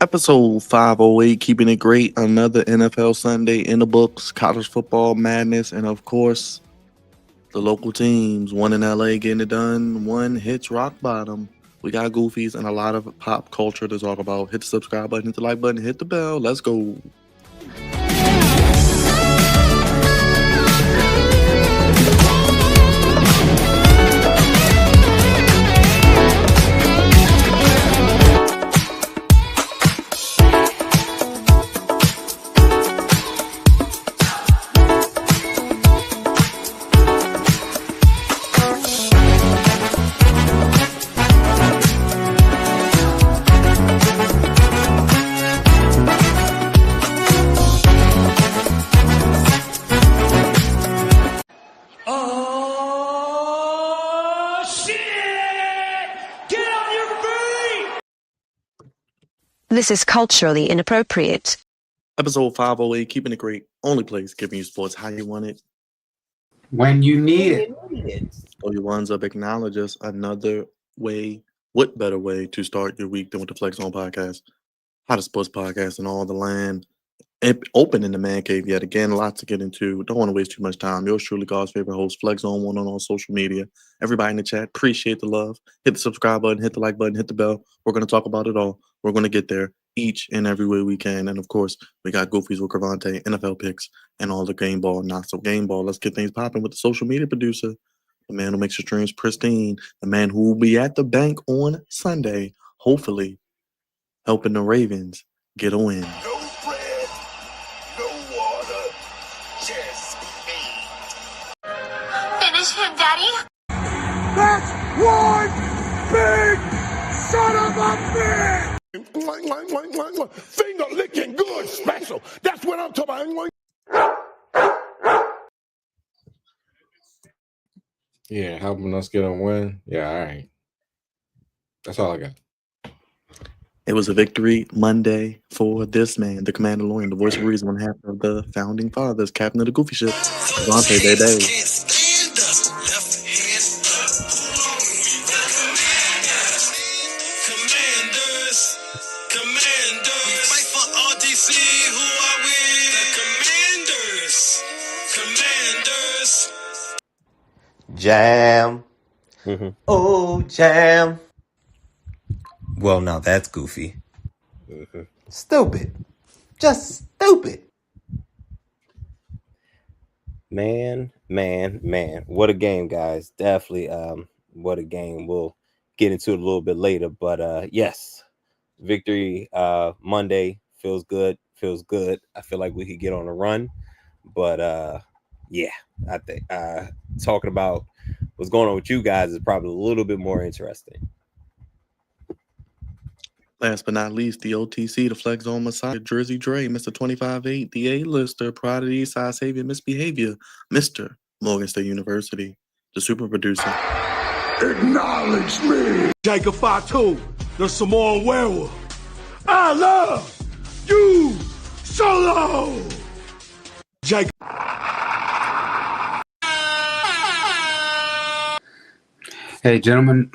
Episode 508, keeping it great. Another NFL Sunday in the books, college football madness, and of course, the local teams. One in LA getting it done, one hits rock bottom. We got goofies and a lot of pop culture to talk about. Hit the subscribe button, hit the like button, hit the bell. Let's go. This is culturally inappropriate. Episode 508, keeping it great. Only place giving you sports how you want it. When you need it. Throw your ones up, acknowledge us. Another way, what better way to start your week than with the Flex On podcast? Hottest sports podcast in all the land. Open in the man cave yet again. Lots to get into. Don't want to waste too much time. Yours truly, God's favorite host, Flex On One on all social media. Everybody in the chat, appreciate the love. Hit the subscribe button, hit the like button, hit the bell. We're going to talk about it all. We're going to get there each and every way we can. And of course, we got Goofies with Cravante, NFL picks, and all the game ball, not so game ball. Let's get things popping with the social media producer, the man who makes your streams pristine, the man who will be at the bank on Sunday, hopefully helping the Ravens get a win. Finish him, Daddy. That's one big son of a bitch! Finger licking good special. That's what I'm talking about. Yeah, helping us get a win. Yeah, all right. That's all I got. It was a victory Monday for this man, the Commander Lawyer, the voice of reason, one half of the founding fathers, captain of the Goofy ship, Cravante, baby. Jam. Oh, jam. Well, now that's goofy. Stupid. Just stupid. Man. What a game, guys. Definitely what a game. We'll get into it a little bit later. But yes, victory Monday feels good. I feel like we could get on a run. But yeah, I think talking about what's going on with you guys is probably a little bit more interesting. Last but not least, the OTC, the Flex On Messiah, Jersey Dre, Mr. 25-8, the A-lister, Pride of the East Side Savior, Misbehavior, Mr. Morgan State University, the super producer. Acknowledge me. Jacob Fatu, the Samoan werewolf. I love you solo. Jacob. Hey, gentlemen.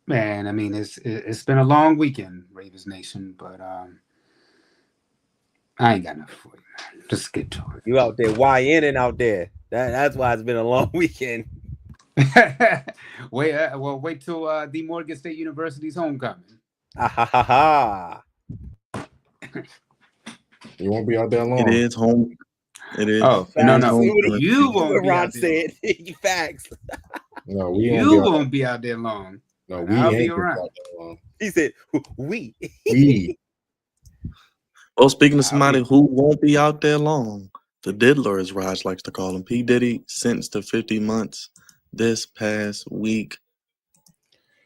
Man, I mean, it's been a long weekend, Ravens Nation, but I ain't got enough for you, man. Just get to it. You out there YNing out there. That's why it's been a long weekend. Wait till the Morgan State University's homecoming. You won't be out there long. It is home. It is. Oh, no. You won't be Ron out there. said. Facts. No, You won't be out there long. No, we I'll ain't be gonna around. out there long. He said, we. Well, speaking of somebody who won't be out there long, the diddler, as Raj likes to call him, P. Diddy, sentenced to 50 months this past week.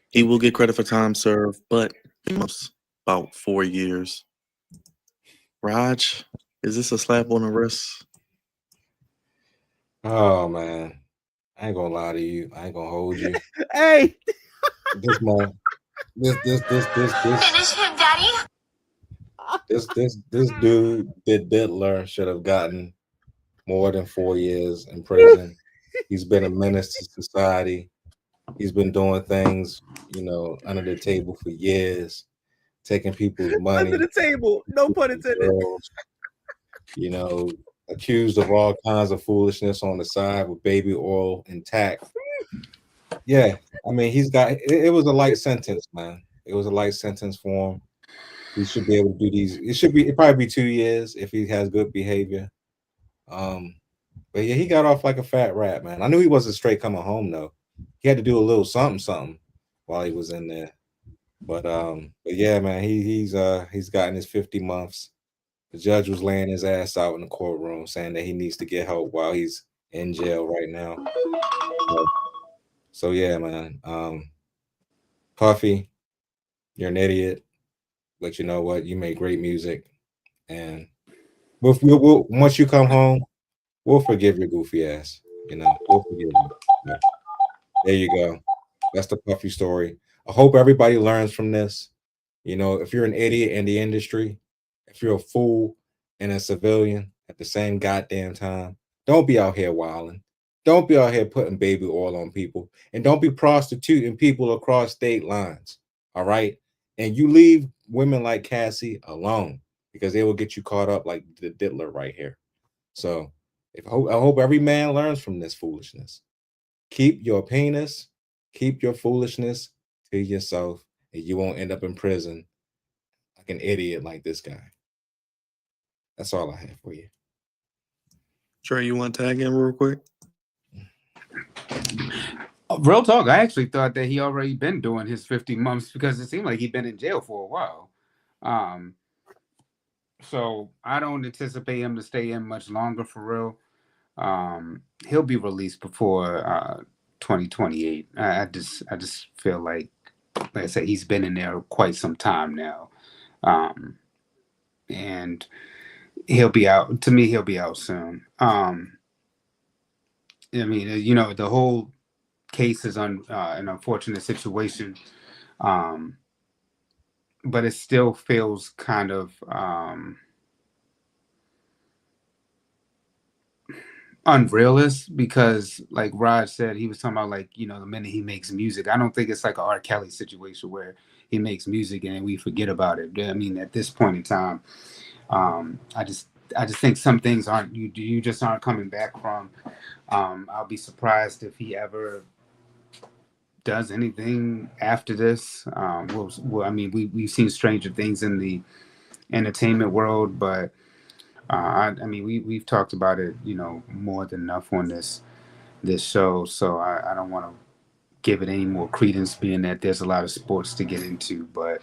He will get credit for time served, but he must about 4 years. Raj, is this a slap on the wrist? Oh man, I ain't gonna lie to you. I ain't gonna hold you. Hey, This man, this Finish him, Daddy. this dude, Diddler, should have gotten more than 4 years in prison. He's been a menace to society. He's been doing things, under the table for years. taking people's money, Under the table. No pun intended. girls, you know, accused of all kinds of foolishness on the side with baby oil intact. Yeah, I mean, it was a light sentence, man. It was a light sentence for him. He should be able to do these. It probably be 2 years if he has good behavior. But yeah, he got off like a fat rat, man. I knew he wasn't straight coming home though. He had to do a little something while he was in there. But yeah, man, he's gotten his 50 months. The judge was laying his ass out in the courtroom saying that he needs to get help while he's in jail right now. So yeah, man. Puffy, you're an idiot. But you know what? You make great music. And we'll once you come home, we'll forgive your goofy ass. You know, we'll forgive you. Yeah. There you go. That's the Puffy story. I hope everybody learns from this. You know, if you're an idiot in the industry, if you're a fool and a civilian at the same goddamn time, don't be out here wilding. Don't be out here putting baby oil on people. And don't be prostituting people across state lines. All right? And you leave women like Cassie alone because they will get you caught up like the diddler right here. So I hope every man learns from this foolishness. Keep your penis, keep your foolishness to yourself, and you won't end up in prison like an idiot like this guy. That's all I have for you. Trey, you want to tag in real quick? Real talk, I actually thought that he already been doing his 50 months because it seemed like he'd been in jail for a while. So I don't anticipate him to stay in much longer for real. He'll be released before 2028. I just feel like I said, he's been in there quite some time now. And he'll be out. To me, he'll be out soon. I mean, you know, the whole case is an unfortunate situation, but it still feels kind of unrealist because, like Raj said, he was talking about, like, you know, the minute he makes music. I don't think it's like a R. Kelly situation where he makes music and we forget about it. I mean, at this point in time, I just think some things you just aren't coming back from. I'll be surprised if he ever does anything after this. Well, I mean, we've seen stranger things in the entertainment world, but I mean, we've talked about it, you know, more than enough on this show. So I don't want to give it any more credence, being that there's a lot of sports to get into. But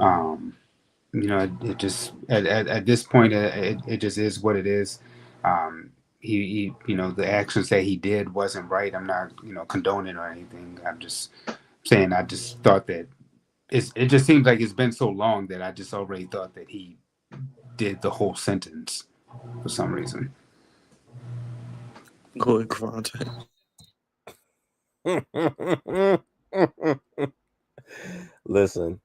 you know, it just at this point, it just is what it is. He you know, the actions that he did wasn't right. I'm not, you know, condoning or anything. I'm just saying I just thought that it just seems like it's been so long that I just already thought that he did the whole sentence for some reason. Go ahead, Cravante. Listen,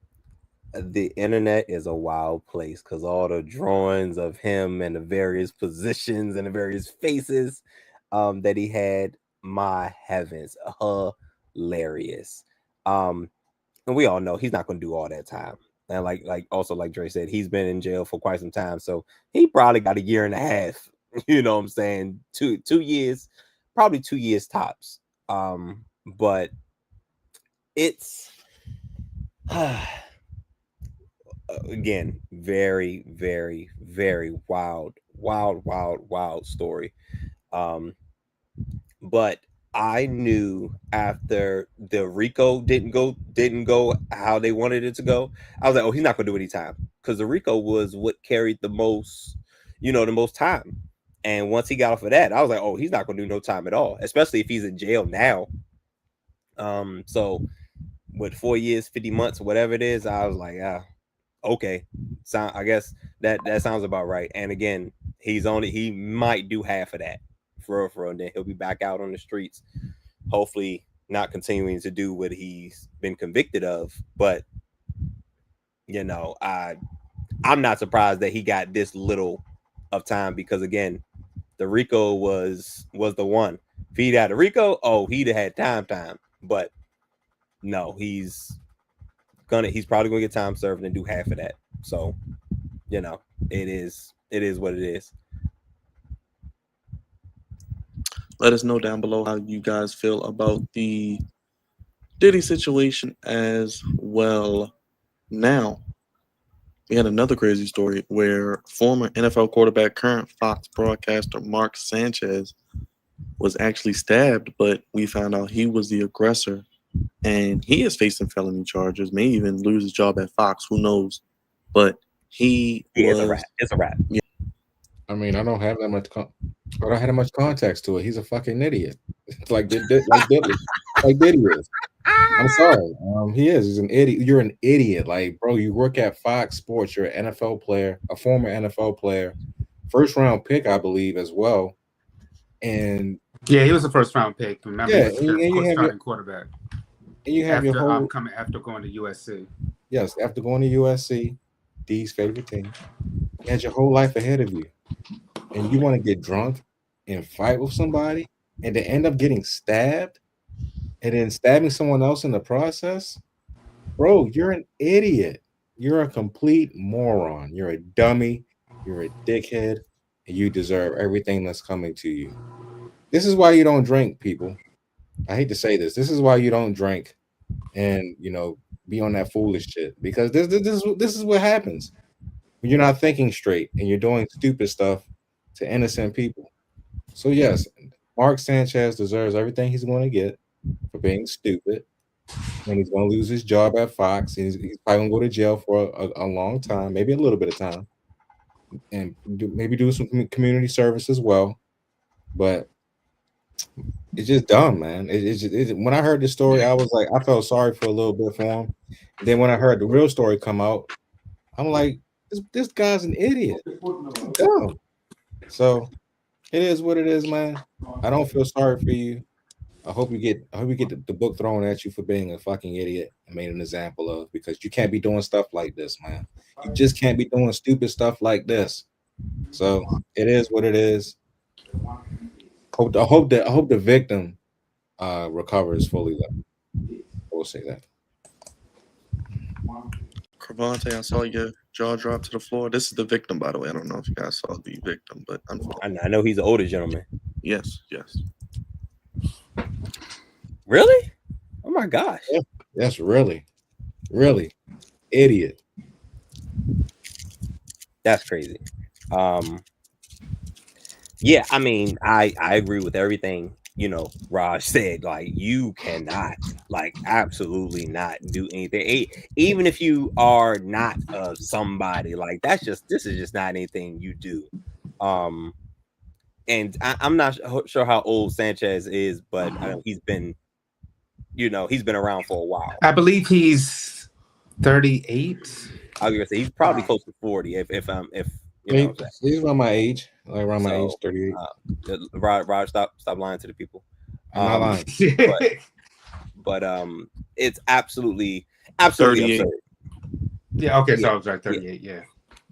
the internet is a wild place because all the drawings of him and the various positions and the various faces that he had, my heavens, hilarious. And we all know he's not going to do all that time. And like Dre said, he's been in jail for quite some time, so he probably got a year and a half. You know what I'm saying? 2 years, probably 2 years tops. But it's again, very, very, very wild story. But I knew after the Rico didn't go how they wanted it to go, I was like, oh, he's not gonna do any time, because the Rico was what carried the most, you know, the most time. And once he got off of that, I was like, oh, he's not gonna do no time at all, especially if he's in jail now. So with 4 years, 50 months, whatever it is, I was like, okay. So I guess that sounds about right. And again, he might do half of that for real, and then he'll be back out on the streets, hopefully not continuing to do what he's been convicted of. But you know, I'm not surprised that he got this little of time, because again, the Rico was the one. If he'd had a Rico, oh, he'd have had time. But no, he's probably gonna get time served and do half of that. So, you know, it is what it is. Let us know down below how you guys feel about the Diddy situation as well. Now, we had another crazy story where former NFL quarterback, current Fox broadcaster Mark Sanchez was actually stabbed, but we found out he was the aggressor, and he is facing felony charges, may even lose his job at Fox, who knows. But he It's was... a wrap. It's a wrap. Yeah. I mean, I don't have that much. I don't have that much context to it. He's a fucking idiot, like Diddy is. I'm sorry. He is. He's an idiot. You're an idiot. Like, bro, you work at Fox Sports. You're an NFL player, a former NFL player, first round pick, I believe, as well. And yeah, he was a first round pick. Remember, yeah, he was the starting quarterback. And you have after, your whole after going to USC. Yes, after going to USC, D's favorite team, you had your whole life ahead of you, and you want to get drunk and fight with somebody, and to end up getting stabbed, and then stabbing someone else in the process, bro, you're an idiot. You're a complete moron. You're a dummy. You're a dickhead, and you deserve everything that's coming to you. This is why you don't drink, people. I hate to say this. This is why you don't drink and, you know, be on that foolish shit, because this is what happens when you're not thinking straight and you're doing stupid stuff to innocent people. So yes, Mark Sanchez deserves everything he's going to get for being stupid, and he's going to lose his job at Fox. He's probably going to go to jail for a long time, maybe a little bit of time, and maybe do some community service as well. But it's just dumb, man. When I heard the story, I was like, I felt sorry for a little bit for him. And then when I heard the real story come out, I'm like, this guy's an idiot. He's dumb. So it is what it is, man. I don't feel sorry for you. I hope you get the book thrown at you for being a fucking idiot and made an example of, because you can't be doing stuff like this, man. You just can't be doing stupid stuff like this. So it is what it is. I hope the victim recovers fully, though. We'll say that. Cravante, I saw your jaw drop to the floor. This is the victim, by the way. I don't know if you guys saw the victim, but I know he's an older gentleman. Yes. Really? Oh my gosh. Yeah, that's really idiot. That's crazy. Yeah, I mean, I agree with everything, you know, Raj said. Like, you cannot, like, absolutely not do anything, even if you are not somebody. Like, this is just not anything you do. And I'm not sure how old Sanchez is, but he's been around for a while. I believe he's 38. I was gonna say he's probably close to 40. If he's around my age, like around my age, 38. Raj, stop lying to the people. I'm not lying. but it's absolutely absurd. Yeah. Okay. So I was right. 38. Yeah.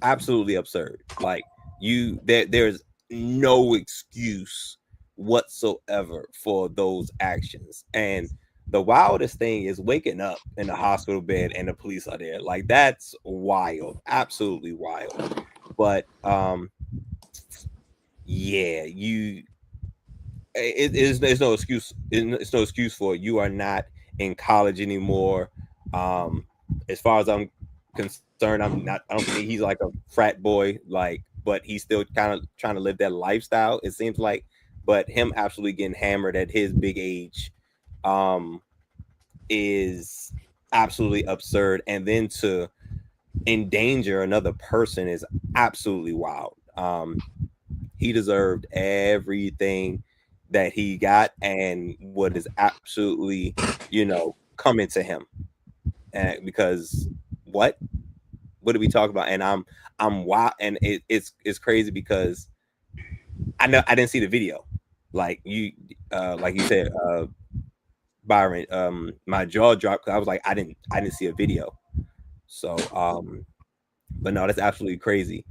Absolutely absurd. Like, there's no excuse whatsoever for those actions. And the wildest thing is waking up in the hospital bed and the police are there. Like, that's wild. Absolutely wild. But yeah, there's no excuse. It's no excuse for it. You are not in college anymore. As far as I'm concerned, I don't think he's like a frat boy, like, but he's still kind of trying to live that lifestyle, it seems like. But him absolutely getting hammered at his big age is absolutely absurd. And then to endanger another person is absolutely wild. He deserved everything that he got and what is absolutely, coming to him. And because what do we talk about? And I'm wild, and it's crazy because I didn't see the video. Like you said, Byron, my jaw dropped because I was like, I didn't see a video. So but no, that's absolutely crazy.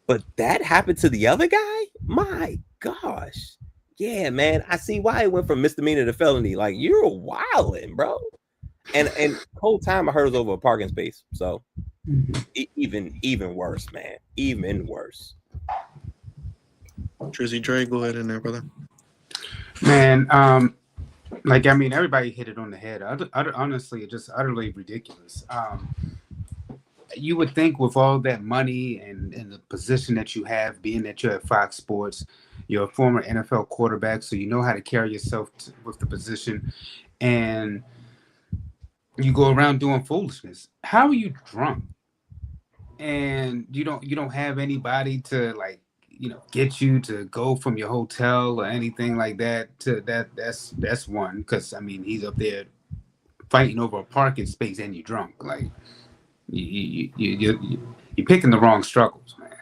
But that happened to the other guy? My gosh. Yeah, man. I see why it went from misdemeanor to felony. Like, you're wilding, bro. And whole time I heard it was over a parking space. So Mhm. even worse, man. Even worse. Drizzy Dre, go ahead in there, brother. Man, like I mean, everybody hit it on the head. Honestly, it's just utterly ridiculous. You would think with all that money and the position that you have, being that you're at Fox Sports, you're a former NFL quarterback, so you know how to carry yourself with the position, and you go around doing foolishness. How are you drunk? And you don't have anybody to like get you to go from your hotel or anything like that to that's one, because I mean he's up there fighting over a parking space and you're drunk. Like you're picking the wrong struggles, man.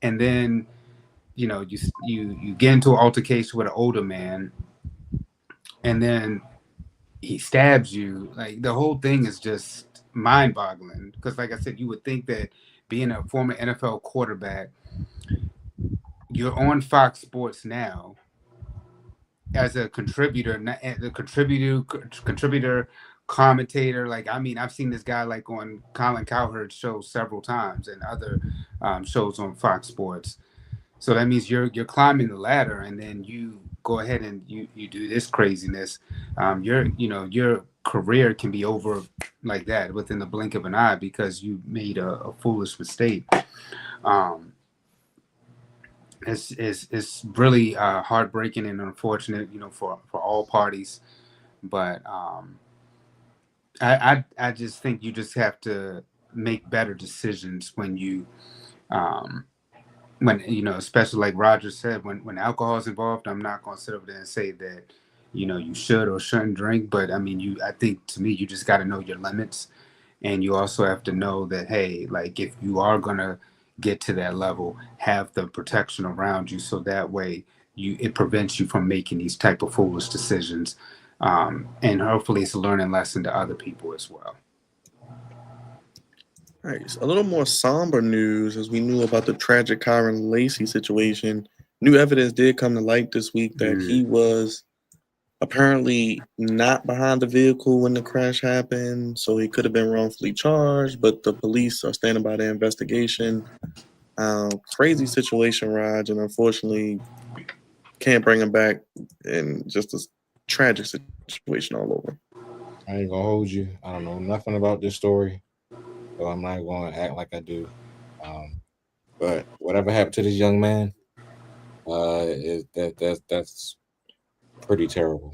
And then you get into an altercation with an older man, and then he stabs you. Like the whole thing is just mind-boggling, because like I said, you would think that being a former NFL quarterback, you're on Fox Sports now as a contributor, contributor, commentator. Like I mean, I've seen this guy like on Colin Cowherd's show several times and other shows on Fox Sports. So that means you're climbing the ladder, and then you go ahead and you do this craziness. Your career can be over like that within the blink of an eye because you made a foolish mistake. It's really heartbreaking and unfortunate, for all parties. But I just think you just have to make better decisions when you when especially like Roger said, when alcohol is involved. I'm not going to sit over there and say that you should or shouldn't drink, but I mean I think to me you just got to know your limits, and you also have to know that, hey, like if you are going to get to that level, have the protection around you, so that way it prevents you from making these type of foolish decisions, and hopefully it's a learning lesson to other people as well. All right, so a little more somber news as we knew about the tragic Kyren Lacey situation. New evidence did come to light this week that he was apparently not behind the vehicle when the crash happened, so he could have been wrongfully charged, but the police are standing by their investigation. Crazy situation, Raj, and unfortunately can't bring him back, and just a tragic situation all over. I ain't gonna hold you. I don't know nothing about this story, so I'm not going to act like I do. But whatever happened to this young man, that's pretty terrible.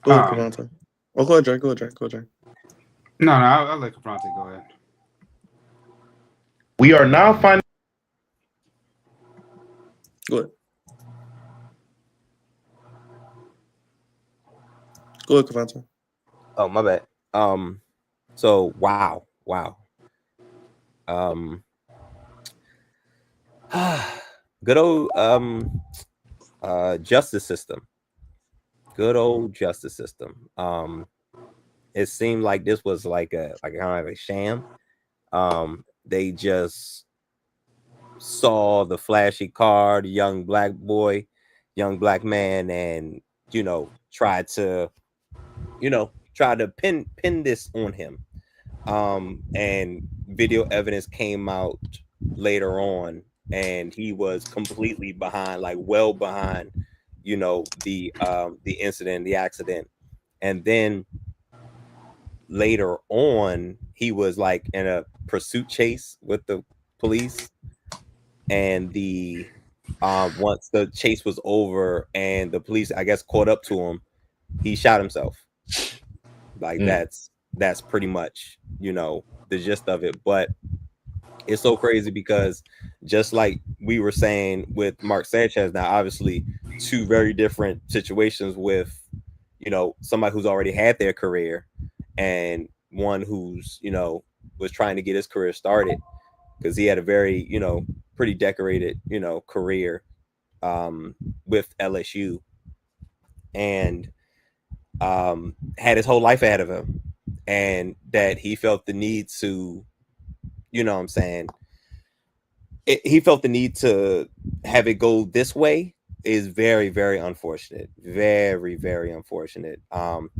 Go ahead, Cavante. Oh, go ahead, Drake. Go ahead, Drake. No, I'll let Cavante go ahead. We are now finding. Go ahead. Go ahead, Cavante. Oh, my bad. So wow. Good old justice system. Good old justice system. It seemed like this was like a kind of a sham. They just saw the flashy car, the young black boy, young black man, and tried to pin this on him. And video evidence came out later on, and he was completely behind, like well behind, the incident, the accident. And then later on, he was like in a pursuit chase with the police, and once the chase was over and the police, I guess, caught up to him, he shot himself. Like that's pretty much the gist of it. But it's so crazy because just like we were saying with Mark Sanchez, now obviously two very different situations with somebody who's already had their career and one who's was trying to get his career started, because he had a very pretty decorated career with LSU, and had his whole life ahead of him, and that he felt the need to what I'm saying, he felt the need to have it go this way is very, very unfortunate. Very, very unfortunate. I'm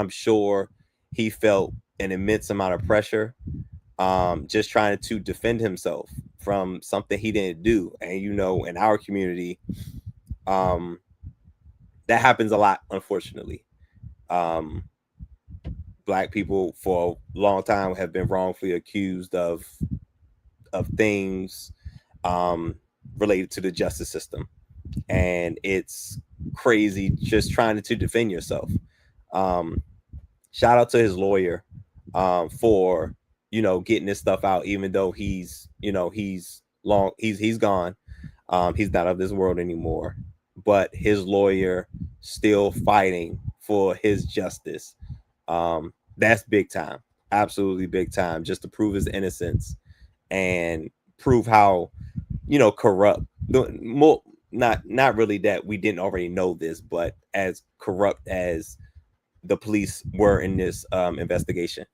sure he felt an immense amount of pressure, just trying to defend himself from something he didn't do. And in our community, that happens a lot, unfortunately. Black people for a long time have been wrongfully accused of things related to the justice system, and it's crazy just trying to defend yourself. Shout out to his lawyer for getting this stuff out, even though he's gone. He's not of this world anymore, but his lawyer still fighting for his justice. That's big time, absolutely big time, just to prove his innocence and prove how corrupt not really that we didn't already know this, but as corrupt as the police were in this investigation.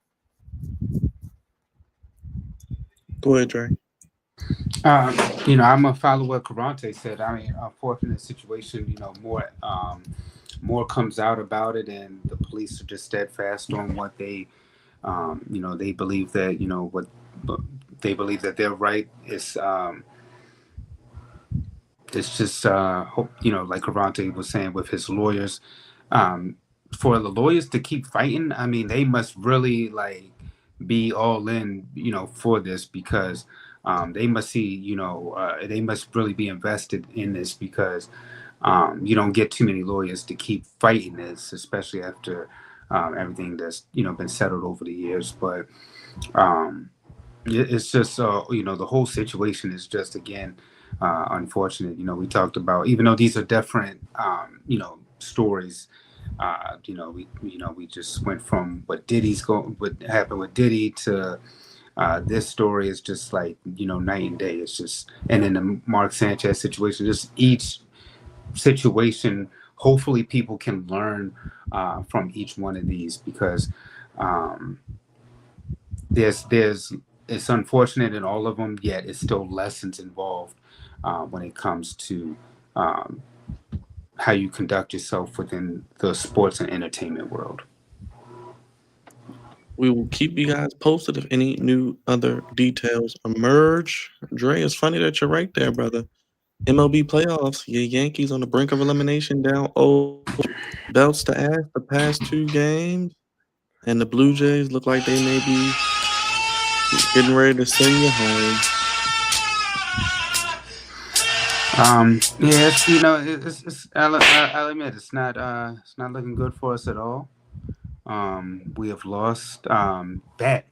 Go ahead, Dre. I'm gonna follow what Karante said. I mean, unfortunate situation. More comes out about it, and the police are just steadfast on what they, they believe that what they believe that they're right. It's just hope like Karante was saying with his lawyers, um, for the lawyers to keep fighting. I mean, they must really be all in, for this because they must see, they must really be invested in this because you don't get too many lawyers to keep fighting this, especially after everything that's been settled over the years. But it's just the whole situation is just again unfortunate. We talked about, even though these are different stories. We just went from what happened with Diddy to this story is just like night and day. It's just, and in the Mark Sanchez situation, just each situation. Hopefully, people can learn from each one of these because there's it's unfortunate in all of them, yet it's still lessons involved when it comes to um, how you conduct yourself within the sports and entertainment world. We will keep you guys posted if any new other details emerge. Dre, it's funny that you're right there, brother. MLB playoffs, your Yankees on the brink of elimination, down belts to ass the past 2 games, and the Blue Jays look like they may be getting ready to send you home. Yeah, I'll admit it's not looking good for us at all. We have lost bad.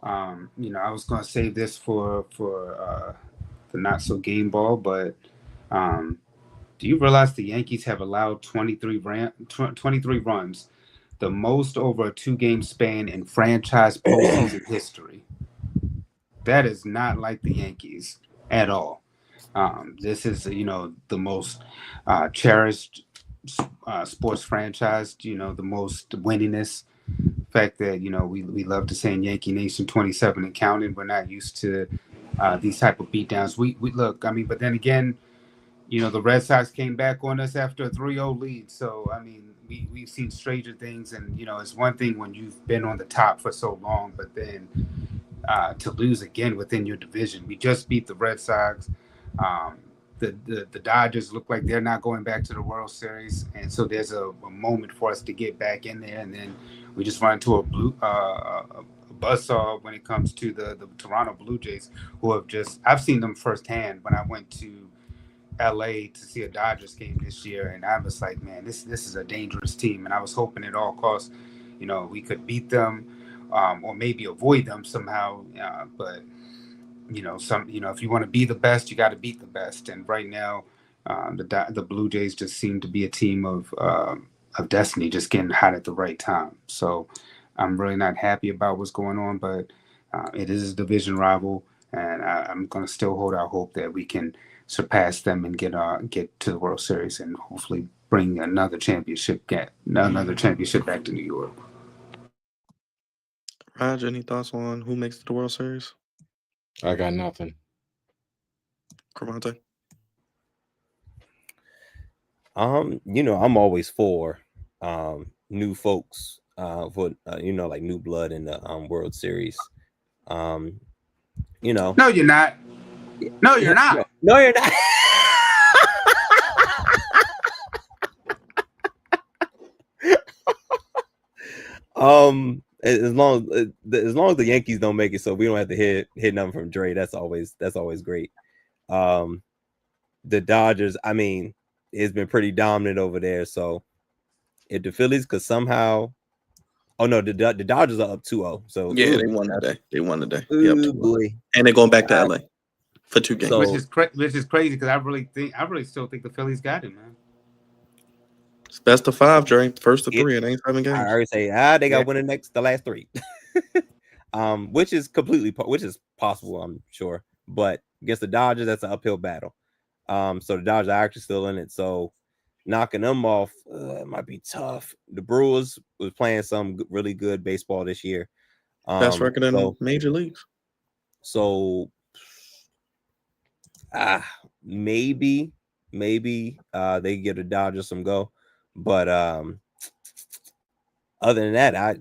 I was gonna save this for the not so game ball, but do you realize the Yankees have allowed 23 runs, the most over a 2-game span in franchise postseason history? That is not like the Yankees at all. This is the most cherished sports franchise. The most winningest. Fact that we love to say in Yankee Nation 27 and counting. We're not used to these type of beatdowns. We look. I mean, but then again, the Red Sox came back on us after a 3-0 lead. So I mean, we've seen stranger things, and it's one thing when you've been on the top for so long, but then to lose again within your division. We just beat the Red Sox. Um, the Dodgers look like they're not going back to the World Series, and so there's a moment for us to get back in there, and then we just run into a buzzsaw when it comes to the Toronto Blue Jays, who have just, I've seen them firsthand when I went to LA to see a Dodgers game this year, and I was like, man, this is a dangerous team, and I was hoping at all costs, we could beat them, or maybe avoid them somehow. But if you want to be the best, you got to beat the best. And right now, the Blue Jays just seem to be a team of destiny, just getting hot at the right time. So I'm really not happy about what's going on, but it is a division rival, and I'm going to still hold out hope that we can surpass them and get to the World Series and hopefully bring another championship back to New York. Raj, any thoughts on who makes it to the World Series? I got nothing. Cravante? I'm always for new folks, for like new blood in the World Series. No, you're not. No, you're not. No, you're not. As long as the Yankees don't make it, so we don't have to hit nothing from Dre. That's always great. The Dodgers, I mean, it's been pretty dominant over there. So if the Phillies could somehow, oh no, the Dodgers are up 2-0. So Yeah, they won today. They won today. Ooh, Yep, boy. and they're going back to LA for 2 games. So- which is crazy because I really still think the Phillies got it, man. It's best of 5, Dre. First of 3. It ain't 7 games. I already say they got to win the last 3. Which is possible, I'm sure. But against the Dodgers, that's an uphill battle. So the Dodgers are actually still in it. So knocking them off might be tough. The Brewers was playing some really good baseball this year. Best record in major leagues. So maybe they give the Dodgers some go. But other than that, I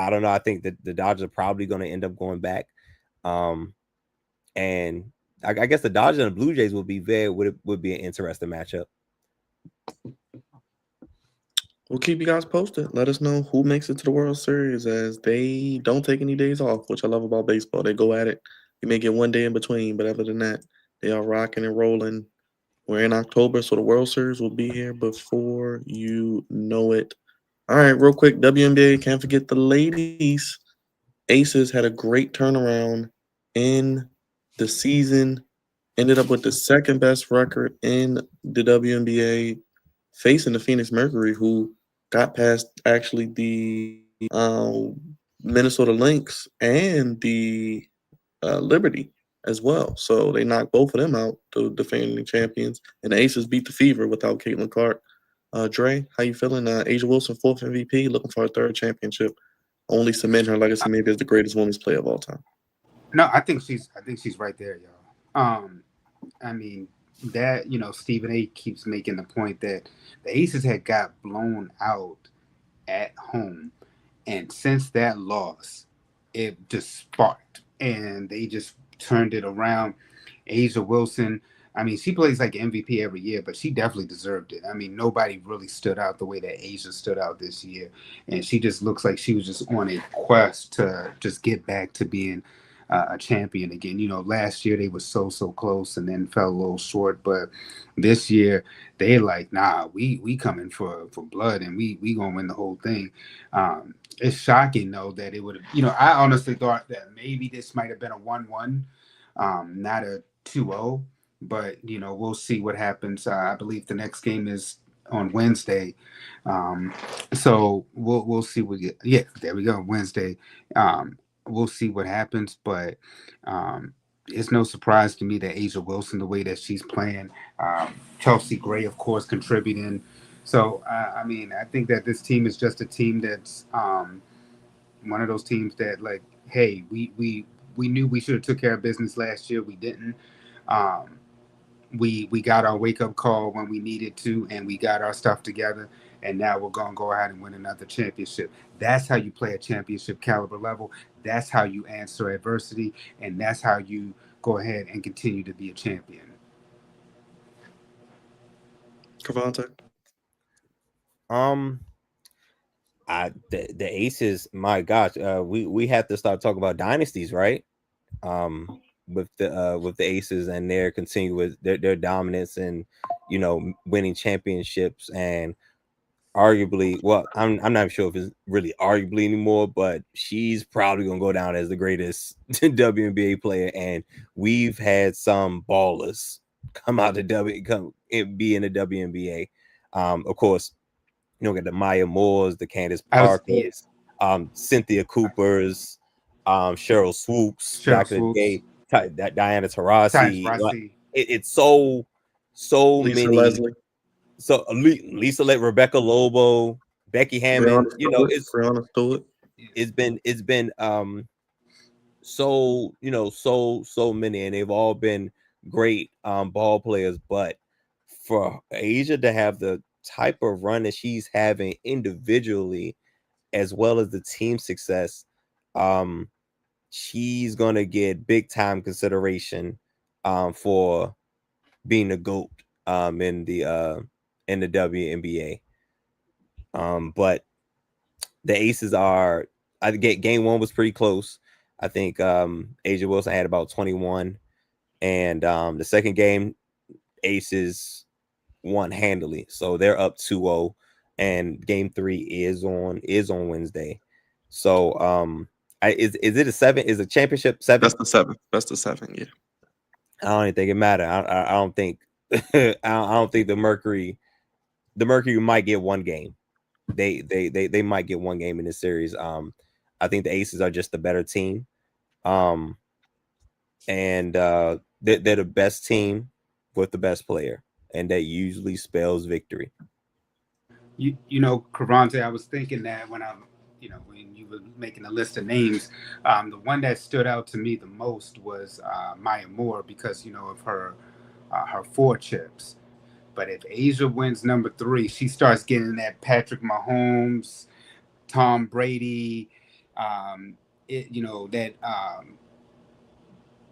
don't know. I think that the Dodgers are probably going to end up going back. And I guess the Dodgers and the Blue Jays would be an interesting matchup. We'll keep you guys posted. Let us know who makes it to the World Series, as they don't take any days off, which I love about baseball. They go at it. You may get one day in between, but other than that, they are rocking and rolling. We're in October, so the World Series will be here before you know it. All right, real quick, WNBA, can't forget the ladies. Aces had a great turnaround in the season, ended up with the second best record in the WNBA, facing the Phoenix Mercury, who got past actually the Minnesota Lynx and the Liberty as well. So they knocked both of them out, the defending champions. And the Aces beat the Fever without Caitlin Clark. Dre, how you feeling? Asia Wilson, 4th MVP, looking for a 3rd championship. Only cement her legacy maybe as the greatest women's player of all time. No, I think she's right there, y'all. I mean that Stephen A. keeps making the point that the Aces had got blown out at home, and since that loss, it just sparked, and they just turned it around. Asia Wilson, I mean, she plays like MVP every year, but she definitely deserved it. I mean, nobody really stood out the way that Asia stood out this year. And she just looks like she was just on a quest to just get back to being a champion again. Last year they were so close and then fell a little short. But this year they like, nah, we coming for blood, and we gonna win the whole thing. It's shocking though that it would have, I honestly thought that maybe this might have been a 1-1, not a 2-0. But we'll see what happens. I believe the next game is on Wednesday, so we'll see what. Yeah, there we go. Wednesday. We'll see what happens, but it's no surprise to me that Asia Wilson, the way that she's playing, Chelsea Gray, of course, contributing. So I mean, I think that this team is just a team that's one of those teams that, like, hey, we knew we should have took care of business last year. We didn't. We got our wake-up call when we needed to, and we got our stuff together, and now we're going to go ahead and win another championship. That's how you play a championship caliber level. That's how you answer adversity, and that's how you go ahead and continue to be a champion. Cavante? The Aces, my gosh, we have to start talking about dynasties, right? With the Aces and their continue with their dominance and winning championships, and arguably, well, I'm not sure if it's really arguably anymore, but she's probably gonna go down as the greatest WNBA player. And we've had some ballers come out be in the WNBA. Of course, get the Maya Moores, the Candace Parkers, Cynthia Coopers, Cheryl Swoops, back in the day, Diana Taurasi. It's so Lisa many. Leslie. So Lisa, Rebecca Lobo, Becky Hammond. Brianna Stewart. It's been so many, and they've all been great ball players. But for Asia to have the type of run that she's having individually, as well as the team success, she's gonna get big time consideration for being a GOAT in the WNBA. But the Aces are, I get game one was pretty close. I think Asia Wilson had about 21, and the second game Aces won handily, so they're up 2-0, and game 3 is on Wednesday. So is it a 7? Is a championship 7? That's the 7. That's the 7. Yeah. I don't even think it matter. I don't think I don't think the Mercury might get one game. They might get one game in this series. I think the Aces are just the better team. And they're the best team with the best player, and that usually spells victory. You know, Karante, I was thinking that when you were making a list of names, the one that stood out to me the most was Maya Moore, because of her 4 chips. But if Asia wins number 3, she starts getting that Patrick Mahomes, Tom Brady,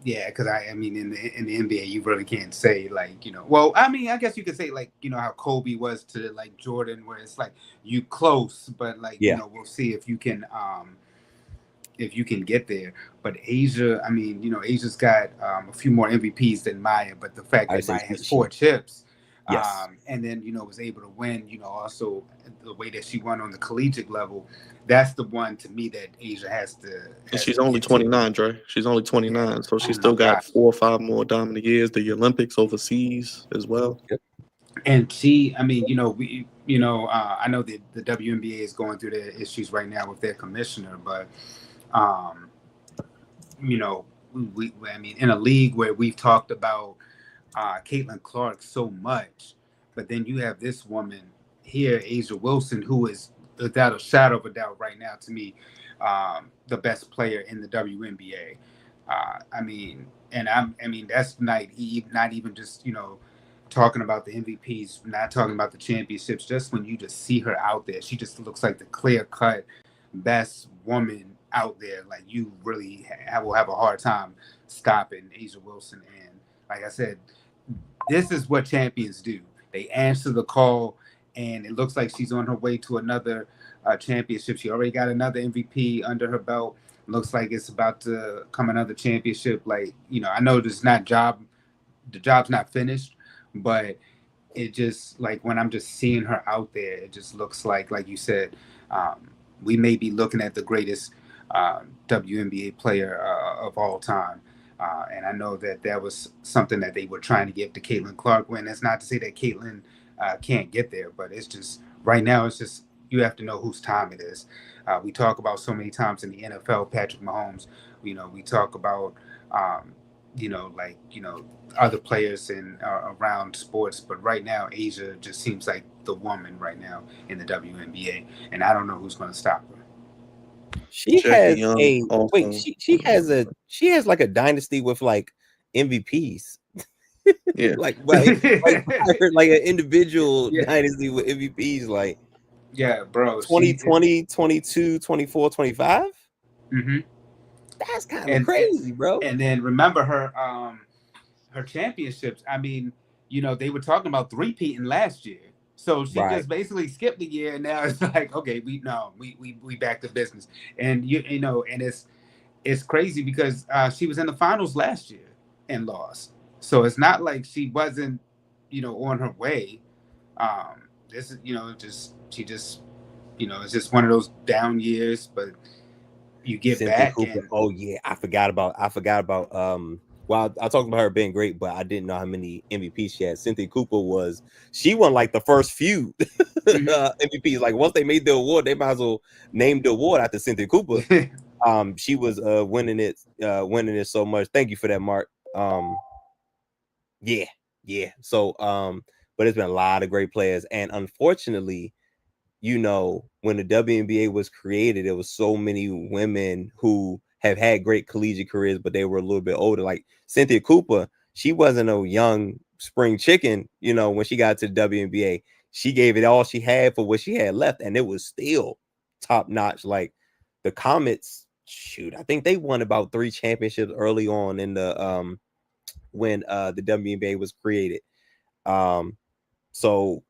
because I mean in the NBA you really can't say well, I mean I guess you could say how Kobe was to Jordan, where it's you close, but we'll see if you can get there. But Asia, I mean, Asia's got a few more MVPs than Maya, but the fact that Maya has 4 chips, yes, and then was able to win, also the way that she won on the collegiate level, that's the one to me that Asia has to. And she's only 29, Dre. She's only 29, so she's still got 4 or 5 more dominant years. The Olympics overseas as well. Yep. And she, I mean, I know that the WNBA is going through their issues right now with their commissioner, but I mean, in a league where we've talked about Caitlin Clark so much, but then you have this woman here, Asia Wilson, who is without a shadow of a doubt right now to me the best player in the WNBA. I mean that's not even just talking about the MVPs, not talking about the championships. Just when you just see her out there, she just looks like the clear-cut best woman out there. You really will have a hard time stopping Asia Wilson. And like I said, this is what champions do. They answer the call, and it looks like she's on her way to another championship. She already got another MVP under her belt. Looks like it's about to come another championship. I know the job's not finished, but it just when I'm just seeing her out there, it just looks like you said, we may be looking at the greatest WNBA player of all time. And I know that was something that they were trying to give to Caitlin Clark. When it's not to say that Caitlin can't get there, but it's just right now, it's just you have to know whose time it is. We talk about so many times in the NFL, Patrick Mahomes. We talk about other players in around sports, but right now Asia just seems like the woman right now in the WNBA, and I don't know who's going to stop her. She has she has like a dynasty with MVPs. Yeah. like an individual dynasty with MVPs yeah, bro. 2020, 22, 24, 25. Mm-hmm. That's kind of crazy, bro. And then remember her championships. I mean, they were talking about three-peating last year. So she just basically skipped the year, and now it's okay, we back to business. And and it's crazy because she was in the finals last year and lost. So it's not like she wasn't, on her way. This is, it's just one of those down years, but you get Cynthia back. Cooper. Oh yeah, I forgot about. Well, I talked about her being great, but I didn't know how many MVPs she had. Cynthia Cooper she won the first few MVPs. Once they made the award, they might as well name the award after Cynthia Cooper. She was winning it so much. Thank you for that, Mark. Yeah. So but it's been a lot of great players, and unfortunately, when the WNBA was created, there was so many women who have had great collegiate careers, but they were a little bit older. Like Cynthia Cooper, she wasn't a young spring chicken, you know, when she got to the WNBA, she gave it all she had for what she had left, and it was still top notch. Like the Comets, shoot, I think they won about 3 championships early on in the when the WNBA was created. So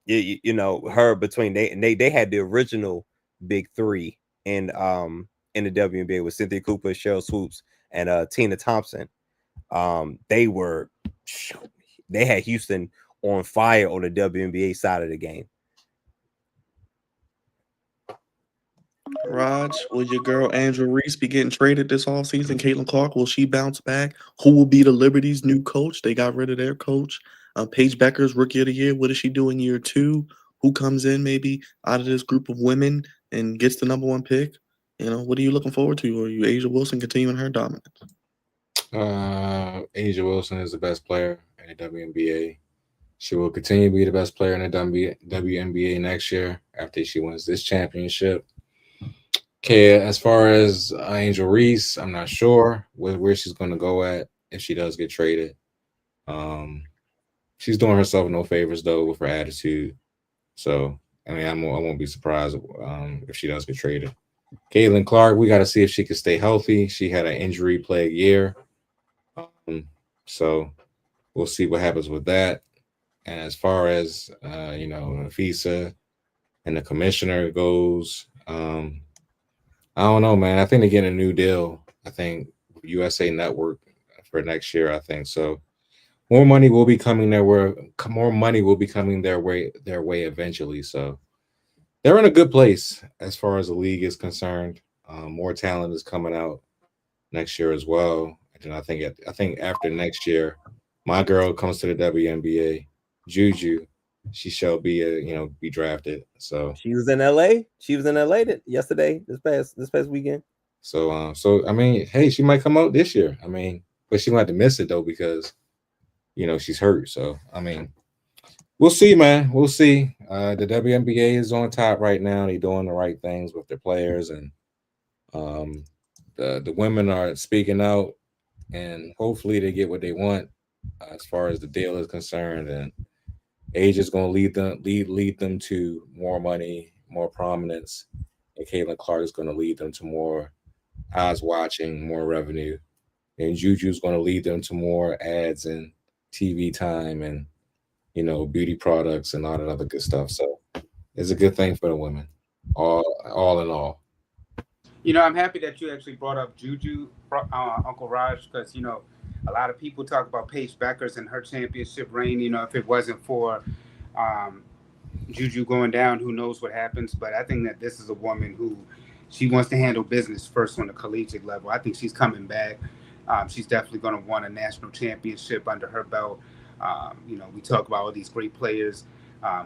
you know, her between they had the original big 3 in the WNBA with Cynthia Cooper, Cheryl Swoops, and Tina Thompson. They had Houston on fire on the WNBA side of the game. Raj, will your girl Andrew Reese be getting traded this offseason? Caitlin Clark, will she bounce back? Who will be the Liberty's new coach? They got rid of their coach. Paige Becker's Rookie of the Year. What does she do in year 2? Who comes in maybe out of this group of women and gets the number 1 pick? You know, what are you looking forward to? Are you Asia Wilson continuing her dominance? Asia Wilson is the best player in the WNBA. She will continue to be the best player in the WNBA next year after she wins this championship. Okay, as far as Angel Reese, I'm not sure where she's going to go at if she does get traded. She's doing herself no favors though with her attitude. So I mean, I won't be surprised if she does get traded. Caitlin Clark, we got to see if she can stay healthy. She had an injury-plagued year, so we'll see what happens with that. And as far as you know, FISA and the commissioner goes, I don't know, man. I think they're getting a new deal. I think USA Network for next year. I think so. More money will be coming their way. More money will be coming their way eventually. So they're in a good place as far as the league is concerned. More talent is coming out next year as well. And I think after next year, my girl comes to the WNBA, Juju. She shall be be drafted. So She was in LA. She was in LA yesterday, this past weekend. So I mean, hey, she might come out this year. I mean, but she might have to miss it though because she's hurt. So I mean, we'll see, man. We'll see. The WNBA is on top right now. They're doing the right things with their players, and the women are speaking out, and hopefully they get what they want as far as the deal is concerned. And Age is going to lead them to more money, more prominence, and Caitlin Clark is going to lead them to more eyes watching, more revenue, and Juju is going to lead them to more ads and TV time and beauty products and all that other good stuff. So it's a good thing for the women, all in all. I'm happy that you actually brought up Juju, Uncle Raj, because a lot of people talk about Paige Beckers and her championship reign. If it wasn't for Juju going down, who knows what happens. But I think that this is a woman who she wants to handle business first on the collegiate level. I think she's coming back. She's definitely going to want a national championship under her belt. We talk about all these great players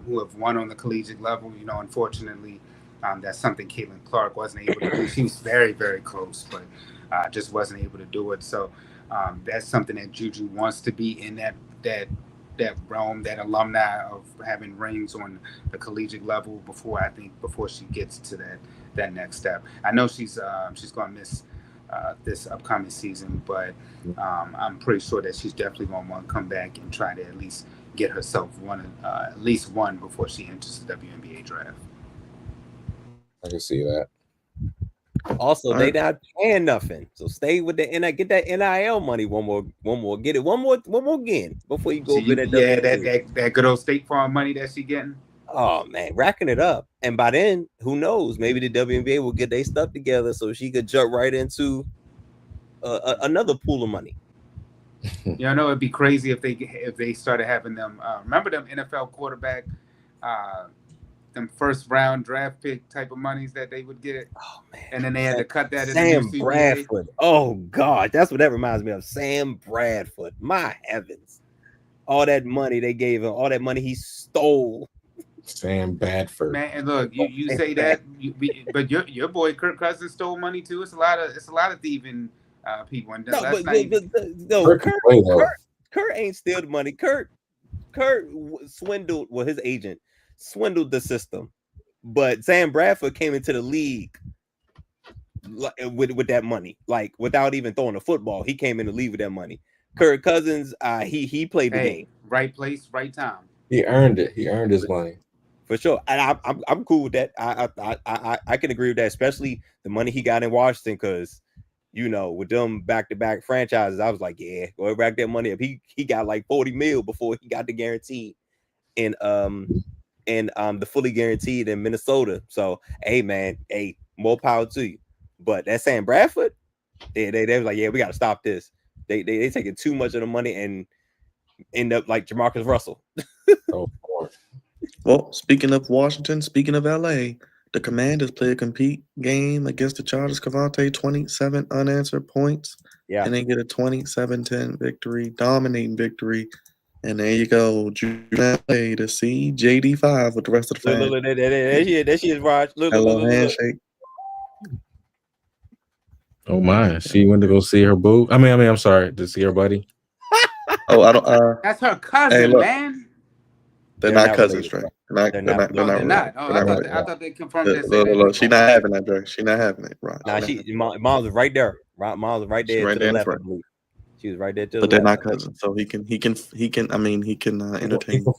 who have won on the collegiate level. Unfortunately, that's something Caitlin Clark wasn't able to do. She was very, very close, but just wasn't able to do it. So that's something that Juju wants to be in that realm, that alumni of having rings on the collegiate level before she gets to that next step. I know she's going to miss this upcoming season, but I'm pretty sure that she's definitely going to want to come back and try to at least get herself at least one before she enters the WNBA draft. I can see that. Also, they not paying nothing, so stay with the get that NIL money one more, get it one more again before you go over that. Yeah, that good old State Farm money that she getting. Oh man, racking it up, and by then, who knows? Maybe the WNBA will get their stuff together so she could jump right into another pool of money. I know it'd be crazy if they started having them. Remember them NFL quarterback, them first round draft pick type of monies that they would get. Oh man! And then they had to cut that. Sam Bradford. Oh God, that's what that reminds me of. Sam Bradford. My heavens! All that money they gave him, all that money he stole. Sam Bradford. Man, and look, you say that, but your boy Kirk Cousins stole money too. It's a lot of thieving people. And Kurt ain't steal the money. Kurt swindled. Well, his agent swindled the system, but Sam Bradford came into the league with that money, like without even throwing a football. He came in the league with that money. Kirk Cousins, he played the game right place, right time. He earned it. He earned his money. for sure, and I'm cool with that. I can agree with that, especially the money he got in Washington, because with them back-to-back franchises, I was like, yeah, go rack that money up. He got like 40 mil before he got the guarantee in the fully guaranteed in Minnesota. So hey man, more power to you. But that Sam Bradford, they was like, yeah, we got to stop this. They taking too much of the money and end up like Jamarcus Russell. Oh, Lord. Well, speaking of Washington, speaking of LA, the Commanders play a compete game against the Chargers. Cavante, 27 unanswered points. Yeah. And they get a 27-10 victory, dominating victory. And there you go. LA to see JD5 with the rest of the fans. Look, there she is, Raj. Look. Handshake. Oh my! She went to go see her boo. I mean, I'm sorry, to see her buddy. Oh, I don't. That's her cousin, hey, look, man. They're not cousins, Dre. They're not. Oh, I thought they confirmed that. Look, she's not having that, Dre. She's not having it, right? Nah, mom's was right there. Mom's was right there right to there the in left. front. I believe. She was right there to But the they're left. not cousins, so he can entertain. He can